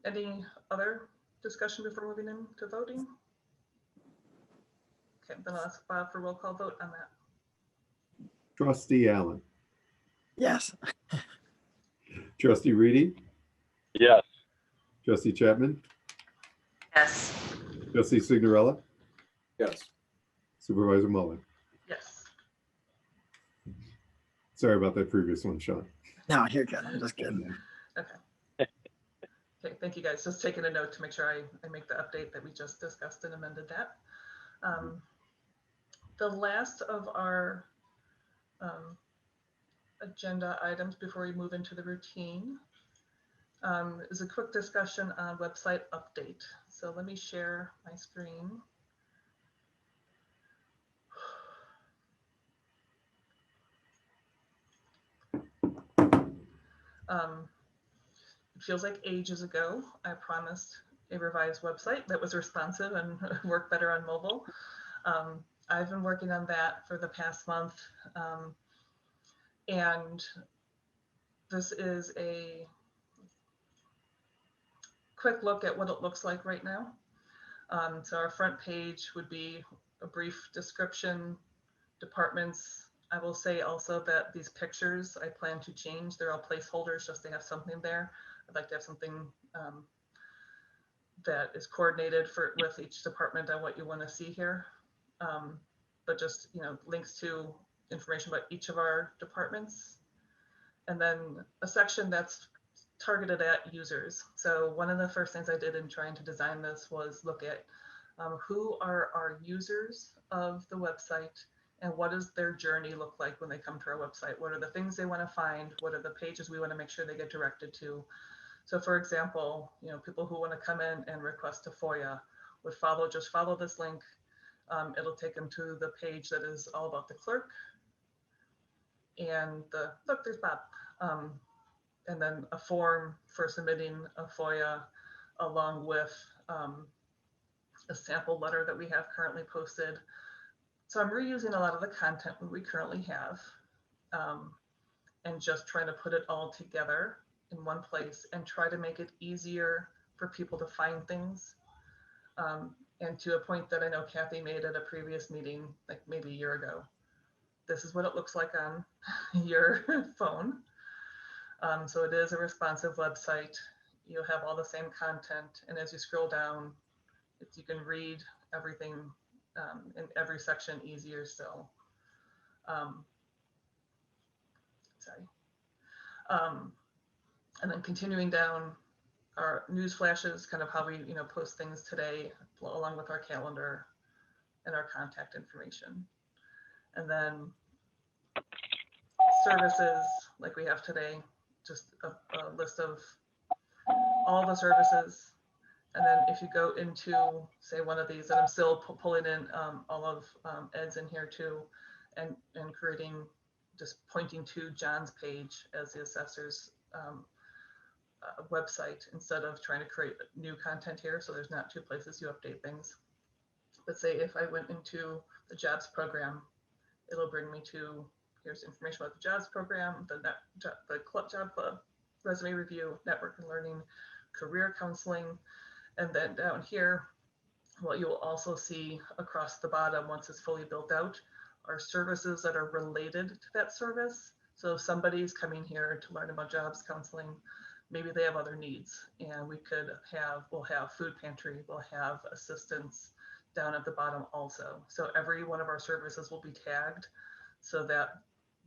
Any other discussion before moving into voting? Okay, then I'll ask Bob for roll call vote on that. Trustee Allen, Yes. Trustee Reedy, Yes. Trustee Chapman, yes. Trustee Signorella, Yes. Supervisor Mullen. Yes. Sorry about that previous one, Sean. No, you're good. I'm just kidding. Okay. Okay, thank you guys. Just taking a note to make sure I make the update that we just discussed and amended that. The last of our agenda items before we move into the routine is a quick discussion on website update. So let me share my screen. It feels like ages ago, I promised a revised website that was responsive and worked better on mobile. I've been working on that for the past month. And this is a quick look at what it looks like right now. So our front page would be a brief description, departments. I will say also that these pictures I plan to change. They're all placeholders just to have something there. I'd like to have something that is coordinated with each department on what you want to see here. But just, links to information about each of our departments. And then a section that's targeted at users. So one of the first things I did in trying to design this was look at who are our users of the website and what does their journey look like when they come to our website? What are the things they want to find? What are the pages we want to make sure they get directed to? So for example, people who want to come in and request a FOIA would just follow this link. It'll take them to the page that is all about the clerk and look, there's Bob. And then a form for submitting a FOIA along with a sample letter that we have currently posted. So I'm reusing a lot of the content we currently have and just trying to put it all together in one place and try to make it easier for people to find things. And to a point that I know Kathy made at a previous meeting, like maybe a year ago, this is what it looks like on your phone. So it is a responsive website. You'll have all the same content. And as you scroll down, you can read everything in every section easier still. And then continuing down, our news flashes, kind of how we post things today, along with our calendar and our contact information. And then services like we have today, just a list of all the services. And then if you go into, say, one of these, and I'm still pulling in all of Ed's in here too, and creating, just pointing to John's page as the assessor's website instead of trying to create new content here. So there's not two places you update things. But say if I went into the jobs program, it'll bring me to, here's information about the jobs program, the job club, resume review, network and learning, career counseling. And then down here, what you'll also see across the bottom once it's fully built out are services that are related to that service. So if somebody's coming here to learn about jobs counseling, maybe they have other needs, and we'll have food pantry, we'll have assistance down at the bottom also. So every one of our services will be tagged so that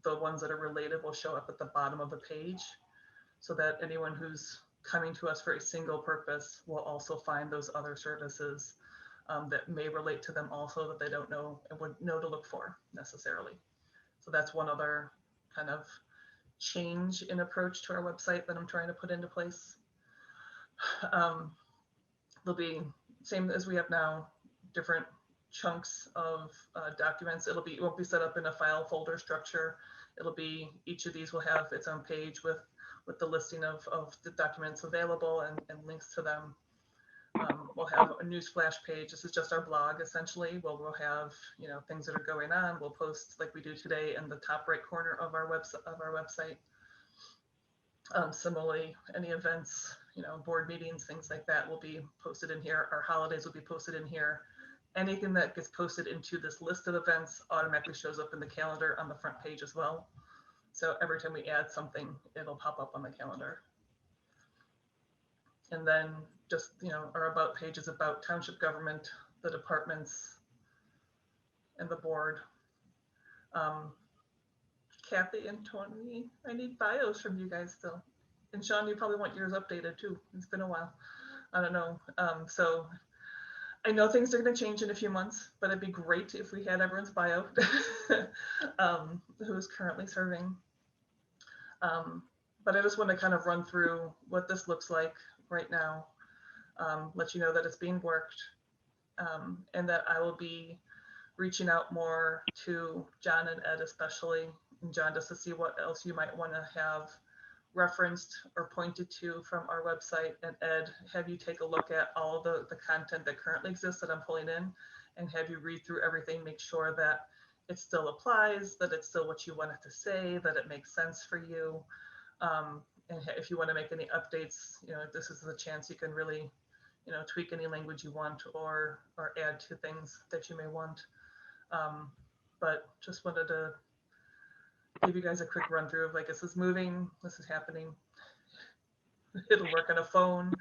the ones that are related will show up at the bottom of the page, so that anyone who's coming to us for a single purpose will also find those other services that may relate to them also, that they don't know and would know to look for necessarily. So that's one other kind of change in approach to our website that I'm trying to put into place. There'll be, same as we have now, different chunks of documents. It won't be set up in a file folder structure. It'll be, each of these will have its own page with the listing of the documents available and links to them. We'll have a newsflash page. This is just our blog essentially. We'll have, you know, things that are going on. We'll post like we do today in the top right corner of our website. Similarly, any events, you know, board meetings, things like that will be posted in here. Our holidays will be posted in here. Anything that gets posted into this list of events automatically shows up in the calendar on the front page as well. So every time we add something, it'll pop up on the calendar. And then just, you know, our about page is about township government, the departments, and the board. Kathy and Tony, I need bios from you guys still. And Sean, you probably want yours updated too. It's been a while. I don't know. So I know things are going to change in a few months, but it'd be great if we had everyone's bio who is currently serving. But I just want to kind of run through what this looks like right now, let you know that it's being worked, and that I will be reaching out more to John and Ed especially, and John, just to see what else you might want to have referenced or pointed to from our website, and Ed, have you take a look at all the content that currently exists that I'm pulling in, and have you read through everything, make sure that it still applies, that it's still what you want it to say, that it makes sense for you. And if you want to make any updates, you know, this is the chance you can really, you know, tweak any language you want or add to things that you may want. But just wanted to give you guys a quick run through of like, this is moving, this is happening. It'll work on a phone.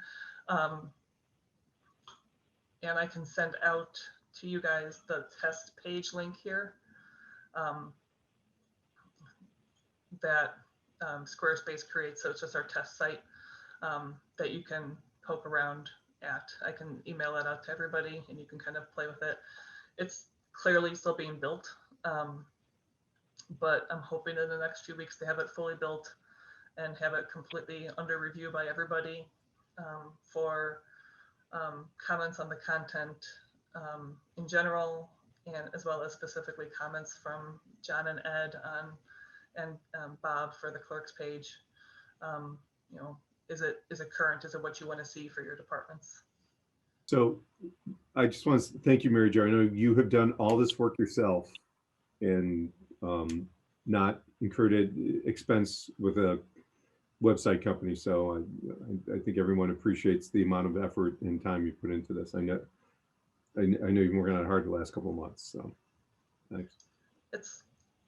And I can send out to you guys the test page link here that Squarespace creates. So it's just our test site that you can poke around at. I can email that out to everybody and you can kind of play with it. It's clearly still being built, but I'm hoping in the next few weeks to have it fully built and have it completely under review by everybody for comments on the content in general, and as well as specifically comments from John and Ed on, and Bob for the clerk's page. You know, is it current? Is it what you want to see for your departments? So I just want to thank you, Mary Jo. I know you have done all this work yourself and not incurred expense with a website company. So I think everyone appreciates the amount of effort and time you put into this. I know you've been working on it hard the last couple of months. So thanks. It's,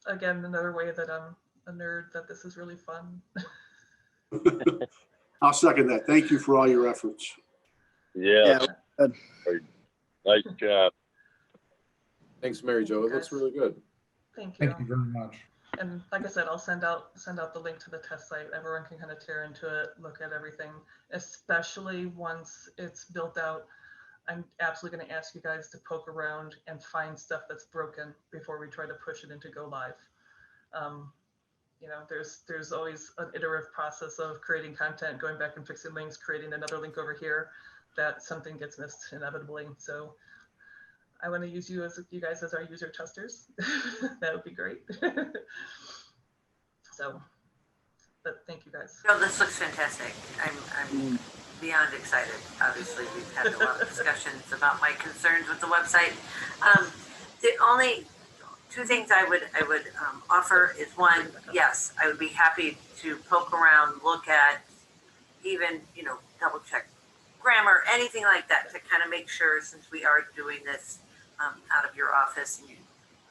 again, another way that I'm a nerd, that this is really fun. I'll second that. Thank you for all your efforts. Yeah, good. nice job. Thanks, Mary Jo. It looks really good. Thank you. Thank you very much. And like I said, I'll send out the link to the test site. Everyone can kind of tear into it, look at everything, especially once it's built out. I'm absolutely going to ask you guys to poke around and find stuff that's broken before we try to push it into go live. You know, there's always an iterative process of creating content, going back and fixing links, creating another link over here, that something gets missed inevitably. So I want to use you guys as our user testers. That would be great. So, but thank you guys. No, this looks fantastic. I'm beyond excited. Obviously, we've had a lot of discussions about my concerns with the website. The only two things I would offer is one, yes, I would be happy to poke around, look at, even double check grammar, anything like that, to kind of make sure, since we are doing this out of your office and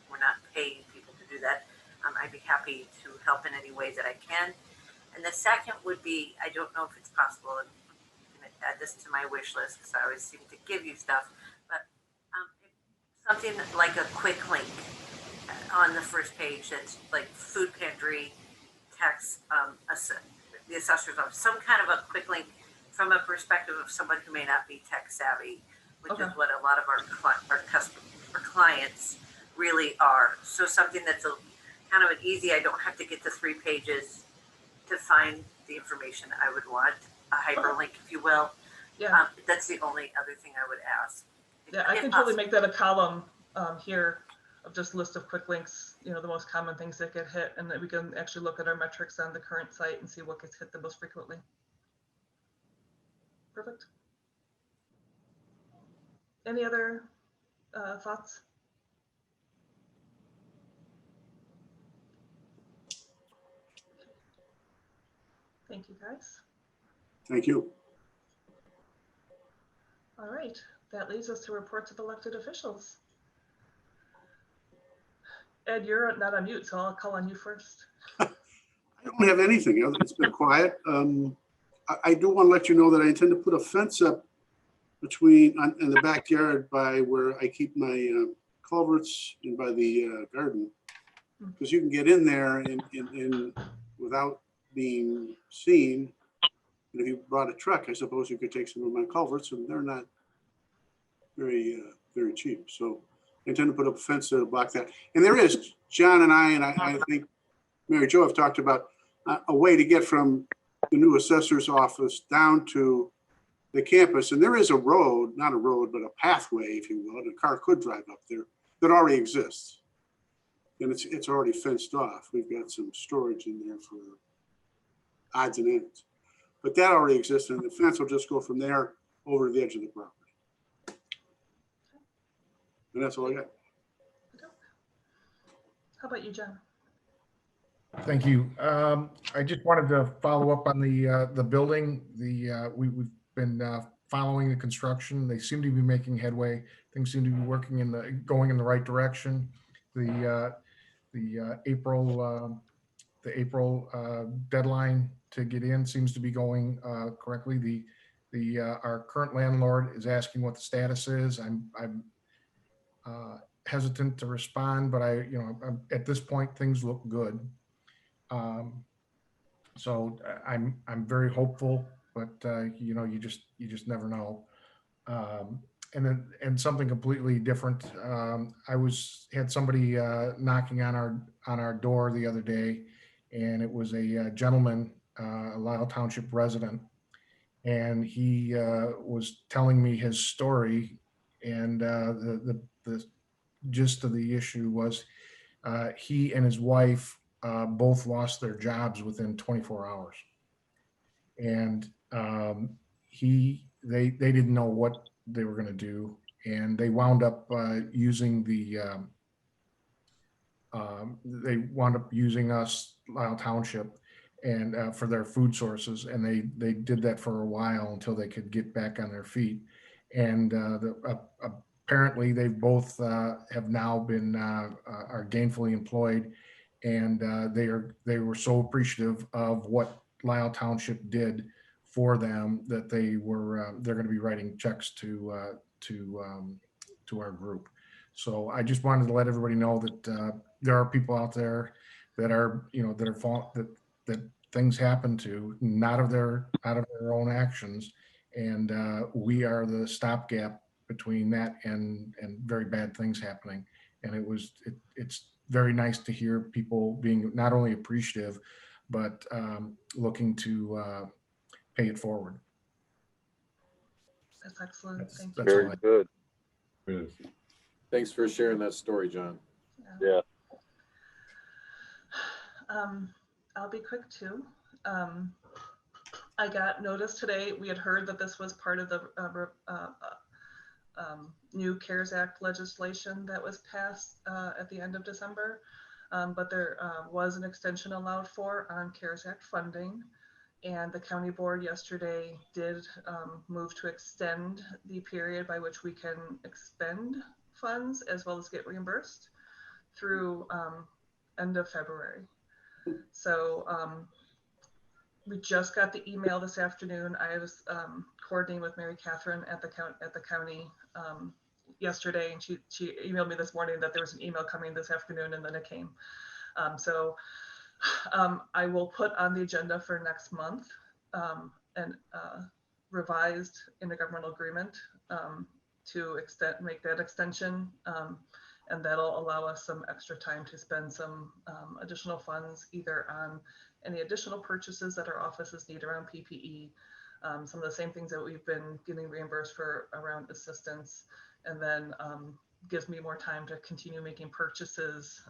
we're not paying people to do that, I'd be happy to help in any way that I can. And the second would be, I don't know if it's possible, and I'm going to add this to my wish list because I always seem to give you stuff, but something like a quick link on the first page that's like food pantry, tax, the assessor's office, some kind of a quick link from a perspective of someone who may not be tech savvy, which is what a lot of our clients really are. So something that's a kind of an easy, I don't have to get the 3 pages to find the information I would want, a hyperlink, if you will. Yeah. That's the only other thing I would ask. Yeah, I can totally make that a column here of just list of quick links, the most common things that get hit, and that we can actually look at our metrics on the current site and see what gets hit the most frequently. Perfect. Any other thoughts? Thank you, guys. Thank you. All right, that leads us to reports of elected officials. Ed, you're not on mute, so I'll call on you first. I don't have anything. It's been quiet. I do want to let you know that I intend to put a fence up in the backyard by where I keep my culverts and by the garden, because you can get in there and without being seen. And if you brought a truck, I suppose you could take some of my culverts, and they're not very cheap. So I intend to put up a fence there to block that. And there is, John and I think Mary Jo have talked about a way to get from the new assessor's office down to the campus. And there is a road, not a road, but a pathway, if you will, and a car could drive up there that already exists. And it's already fenced off. We've got some storage in there for odds and ends. But that already exists, and the fence will just go from there over to the edge of the property. And that's all I got. How about you, John? Thank you. I just wanted to follow up on the building. We've been following the construction. They seem to be making headway. Things seem to be going in the right direction. The April deadline to get in seems to be going correctly. Our current landlord is asking what the status is. I'm hesitant to respond, but I'm, at this point things look good. So I'm very hopeful, but you just never know. And something completely different. I had somebody knocking on our door the other day, and it was a gentleman, a Lisle Township resident, and he was telling me his story. And the gist of the issue was he and his wife both lost their jobs within 24 hours, and they didn't know what they were going to do, and they wound up using us, Lisle Township, and for their food sources, and they did that for a while until they could get back on their feet. And apparently they both have now been are gainfully employed, and they were so appreciative of what Lisle Township did for them that they're going to be writing checks to our group. So I just wanted to let everybody know that there are people out there that are that things happen to, not of their own actions, and we are the stopgap between that and very bad things happening. And it's very nice to hear people being not only appreciative, but looking to pay it forward. That's excellent. Thank you. Very good. Thanks for sharing that story, John. Yeah. I'll be quick too. I got notice today. We had heard that this was part of the new CARES Act legislation that was passed at the end of December. But there was an extension allowed for on CARES Act funding. And the county board yesterday did move to extend the period by which we can expend funds as well as get reimbursed through end of February. So we just got the email this afternoon. I was coordinating with Mary Catherine at the county yesterday, and she emailed me this morning that there was an email coming this afternoon, and then it came. So I will put on the agenda for next month an revised intergovernmental agreement to make that extension, and that'll allow us some extra time to spend some additional funds either on any additional purchases that our offices need around PPE, some of the same things that we've been getting reimbursed for around assistance, and then gives me more time to continue making purchases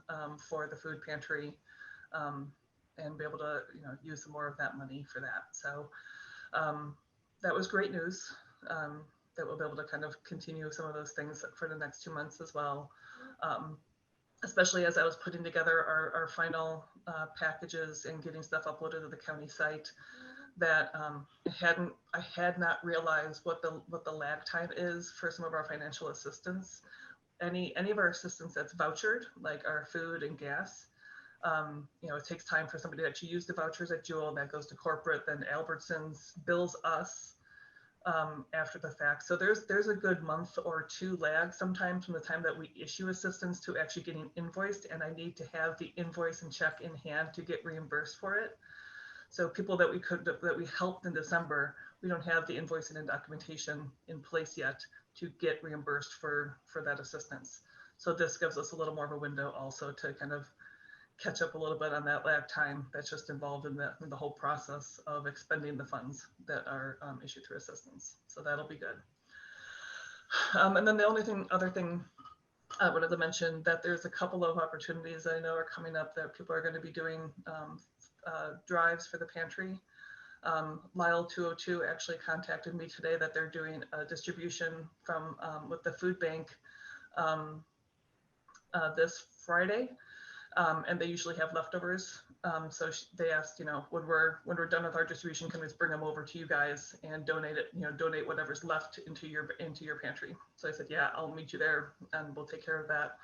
for the food pantry and be able to use some more of that money for that. So that was great news that we'll be able to kind of continue some of those things for the next 2 months as well. Especially as I was putting together our final packages and getting stuff uploaded to the county site, that I had not realized what the lag time is for some of our financial assistance. Any of our assistance that's vouchered, like our food and gas, it takes time for somebody to actually use the vouchers at Jewel, and that goes to corporate, then Albertsons bills us after the fact. So there's a good month or two lag sometimes from the time that we issue assistance to actually getting invoiced, and I need to have the invoice and check in hand to get reimbursed for it. So people that we helped in December, we don't have the invoicing and documentation in place yet to get reimbursed for that assistance. So this gives us a little more of a window also to kind of catch up a little bit on that lag time that's just involved in the whole process of expending the funds that are issued through assistance. So that'll be good. And then the other thing I wanted to mention, that there's a couple of opportunities I know are coming up that people are going to be doing drives for the pantry. Lisle 202 actually contacted me today that they're doing a distribution from with the food bank this Friday. And they usually have leftovers. So they asked, when we're done with our distribution, can we just bring them over to you guys and donate it, donate whatever's left into your pantry. So I said, yeah, I'll meet you there and we'll take care of that.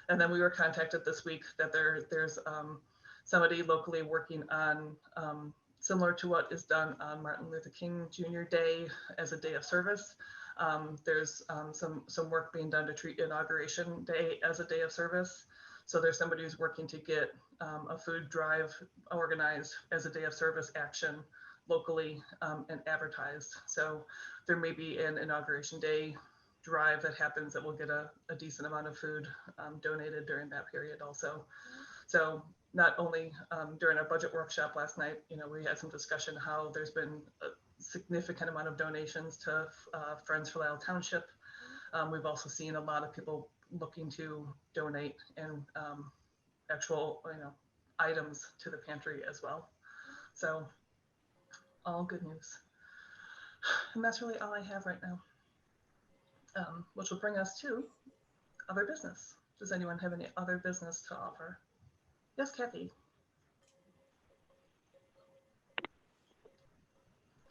And then we were contacted this week that there's somebody locally working on similar to what is done on Martin Luther King Jr. Day as a day of service. There's some work being done to treat Inauguration Day as a day of service. So there's somebody who's working to get a food drive organized as a day of service action locally and advertised. So there may be an Inauguration Day drive that happens that will get a decent amount of food donated during that period also. So not only during our budget workshop last night, we had some discussion how there's been a significant amount of donations to Friends for Lisle Township. We've also seen a lot of people looking to donate and actual items to the pantry as well. So all good news. And that's really all I have right now, which will bring us to other business. Does anyone have any other business to offer? Yes, Kathy.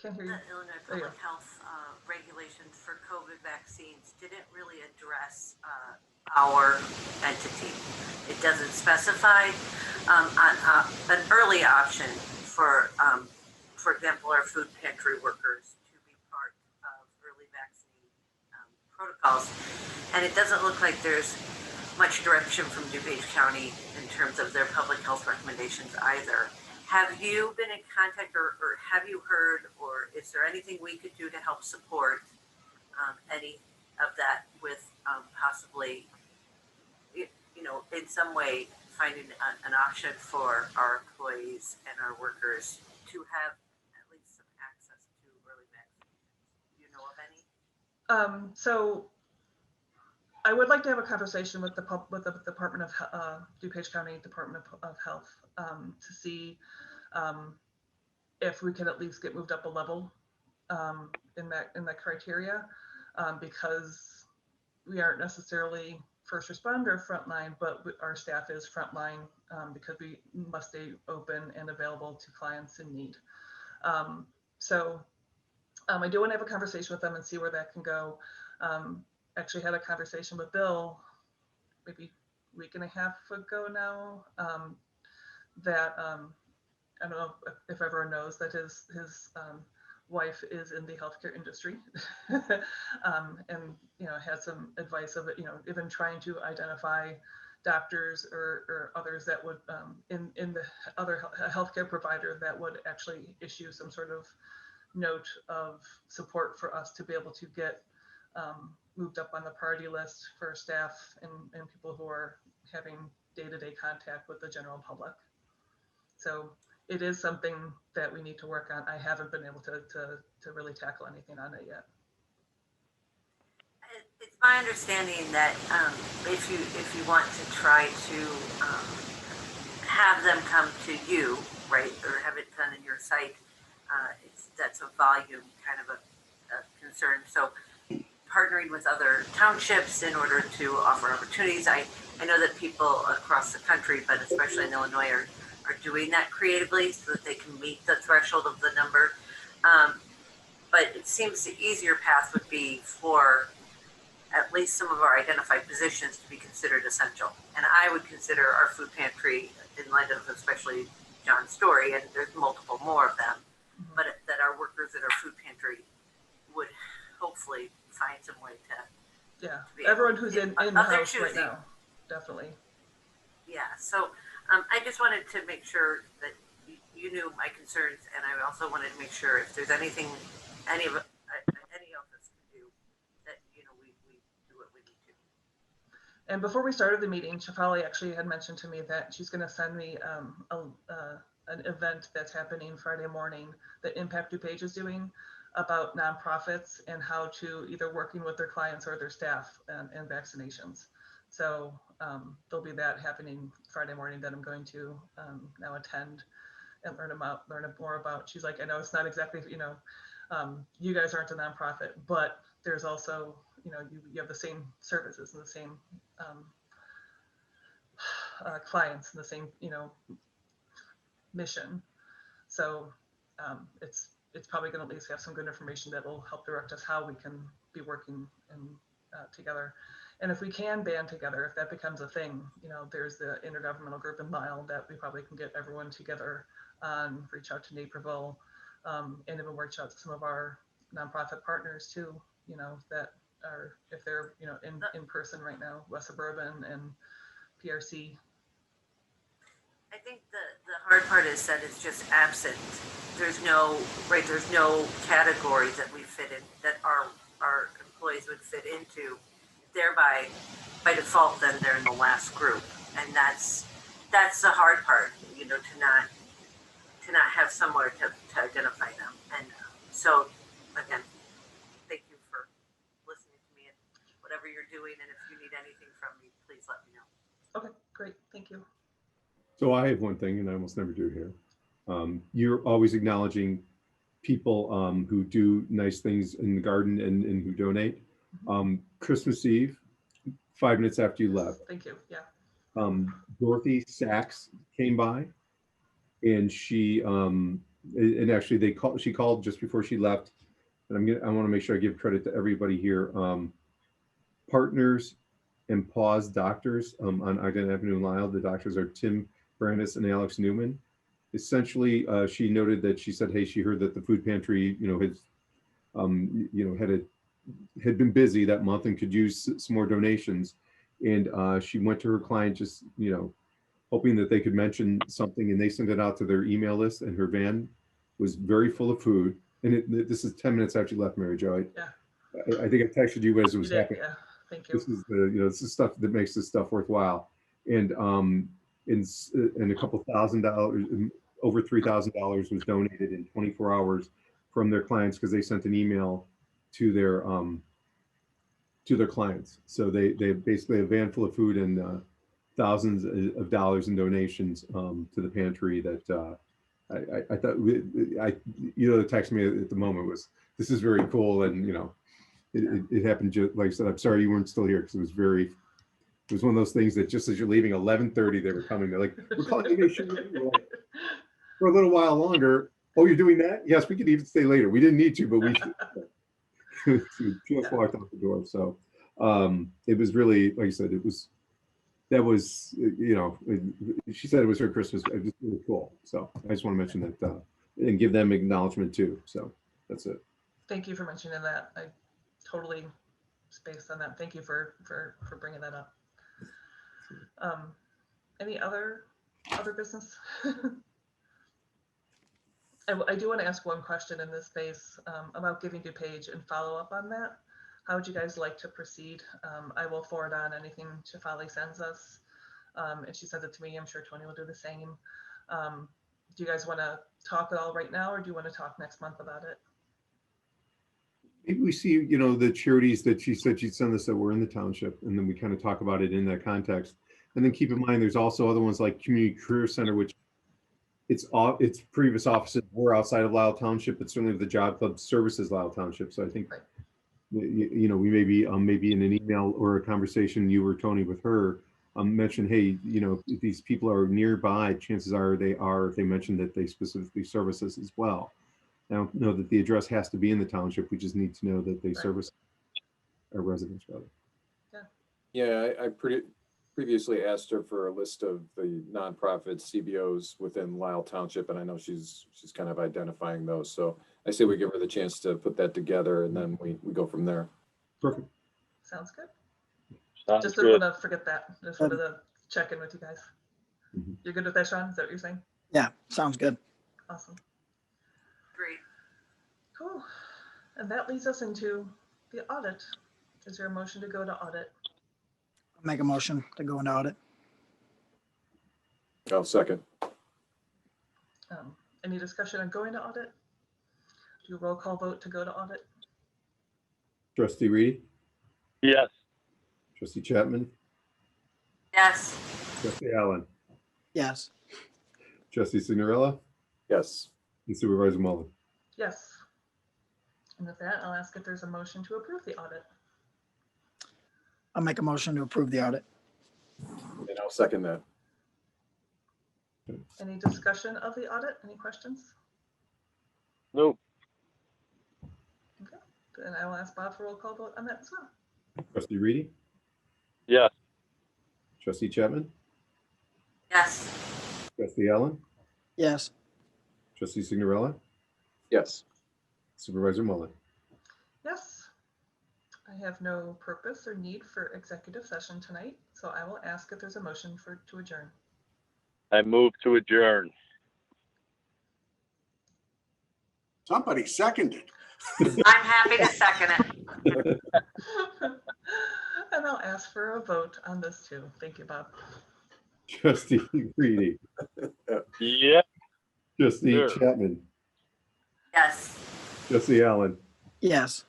Can't hear you. The Illinois Public Health regulations for COVID vaccines didn't really address our entity. It doesn't specify an early option for example, our food pantry workers to be part of early vaccine protocols. And it doesn't look like there's much direction from Dupage County in terms of their public health recommendations either. Have you been in contact or have you heard, or is there anything we could do to help support any of that with possibly, in some way finding an option for our employees and our workers to have at least some access to early vaccinations? Do you know of any? So I would like to have a conversation with the Department of DuPage County Department of Health to see if we can at least get moved up a level in that criteria, because we aren't necessarily first responder frontline, but our staff is frontline because we must stay open and available to clients in need. So I do want to have a conversation with them and see where that can go. Actually had a conversation with Bill maybe a week and a half ago now, that I don't know if everyone knows that his wife is in the healthcare industry, and had some advice of it, even trying to identify doctors or others that would in the other healthcare provider that would actually issue some sort of note of support for us to be able to get moved up on the priority list for staff and people who are having day-to-day contact with the general public. So it is something that we need to work on. I haven't been able to really tackle anything on it yet. It's my understanding that if you want to try to have them come to you, right, or have it done in your site, that's a volume kind of a concern. So partnering with other townships in order to offer opportunities. I know that people across the country, but especially in Illinois, are doing that creatively so that they can meet the threshold of the number. But it seems the easier path would be for at least some of our identified positions to be considered essential. And I would consider our food pantry, in light of especially John's story, and there's multiple more of them, but that our workers at our food pantry would hopefully find some way to everyone who's in the house right now, definitely. Yeah, so I just wanted to make sure that you knew my concerns, and I also wanted to make sure if there's anything any of us can do, that we do what we need to. And before we started the meeting, Shafali actually had mentioned to me that she's going to send me an event that's happening Friday morning that Impact Dupage is doing about nonprofits and how to either working with their clients or their staff and vaccinations. So there'll be that happening Friday morning that I'm going to now attend and learn more about. She's like, I know it's not exactly, you guys aren't a nonprofit, but there's also, you have the same services and the same clients and the same, mission. So it's probably going to at least have some good information that will help direct us how we can be working together. And if we can band together, if that becomes a thing, there's the intergovernmental group in Lisle that we probably can get everyone together on, reach out to Naperville, and even reach out to some of our nonprofit partners too, that are, if they're, in person right now, West Suburban and PRC. I think the hard part is that it's just absent. There's no categories that we fit in, that our employees would fit into. Thereby, by default, then they're in the last group, and that's the hard part, to not have somewhere to identify them. And so, again, thank you for listening to me and whatever you're doing. And if you need anything from me, please let me know. Okay, great, thank you. So I have one thing, and I almost never do here. You're always acknowledging people who do nice things in the garden and who donate. Christmas Eve, 5 minutes after you left. Thank you. Yeah. Dorothy Sachs came by, and she and actually she called just before she left. And I want to make sure I give credit to everybody here. Partners and Pause Doctors on Ogden Avenue in Lisle. The doctors are Tim Brandis and Alex Newman. Essentially, she noted that she said, hey, she heard that the food pantry, had been busy that month and could use some more donations. And she went to her client just, hoping that they could mention something, and they sent it out to their email list, and her van was very full of food. And this is 10 minutes after you left, Mary Jo. I think I texted you as it was happening. Yeah, thank you. This is this is stuff that makes this stuff worthwhile. And a couple $1,000, over $3,000 was donated in 24 hours from their clients, because they sent an email to their clients. So they basically a van full of food and thousands of dollars in donations to the pantry that I thought, the text me at the moment was, this is very cool. And, it happened just, like I said, I'm sorry you weren't still here because it was one of those things that just as you're leaving 11:30, they were coming. They're like, we're calling to make sure we're like, for a little while longer. Oh, you're doing that? Yes, we could even stay later. We didn't need to, but we just walked out the door. So it was really, like I said, she said it was her Christmas. It was really cool. So I just want to mention that and give them acknowledgement too. So that's it. Thank you for mentioning that. I totally spaced on that. Thank you for bringing that up. Any other business? I do want to ask one question in this space about giving Dupage and follow up on that. How would you guys like to proceed? I will forward on anything Shefali sends us. And she sends it to me. I'm sure Tony will do the same. Do you guys want to talk at all right now, or do you want to talk next month about it? Maybe we see, the charities that she said she'd send us that were in the township, and then we kind of talk about it in that context. And then keep in mind, there's also other ones like Community Career Center, which its previous offices were outside of Lisle Township, but certainly the Job Club services Lisle Township. So I think, Right. We may be maybe in an email or a conversation, you or Tony with her, mention, hey, if these people are nearby, chances are if they mention that they specifically service us as well. I don't know that the address has to be in the township. We just need to know that they service our residents, rather. Yeah, I previously asked her for a list of the nonprofit CBOs within Lisle Township, and I know she's kind of identifying those. So I say we give her the chance to put that together, and then we go from there. Perfect. Sounds good. Sounds Just didn't good. want to forget that. Just wanted to check in with you guys. Mhm. You're good with that, Sean? Is that what you're saying? Yeah, sounds good. Awesome. Great. Cool. And that leads us into the audit. Is there a motion to go to audit? I'll make a motion to go into audit. I'll second. Any discussion on going to audit? Do a roll call vote to go to audit? Trustee Reedy, Yes. Trustee Chapman, Yes. Trustee Allen, Yes. Trustee Signorella, Yes. and Supervisor Mullen. Yes. And with that, I'll ask if there's a motion to approve the audit. I'll make a motion to approve the audit. And I'll second that. Any discussion of the audit? Any questions? Nope. Okay. Then I will ask Bob for a roll call vote on that as well. Trustee Reedy, Yes. Trustee Chapman, Yes. Trustee Allen, Yes. Trustee Signorella, Yes. Supervisor Mullen. Yes. I have no purpose or need for executive session tonight, so I will ask if there's a motion to adjourn. I move to adjourn. Somebody seconded. I'm happy to second it. And I'll ask for a vote on this too. Thank you, Bob. Trustee Reedy, Yeah. Trustee Sure. Chapman, Yes. Trustee Allen, Yes.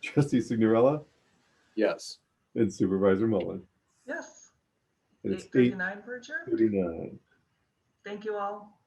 Trustee Signorella, Yes. and Supervisor Mullen. Yes. And it's 8:39 for adjourn. 8:39. Thank you all.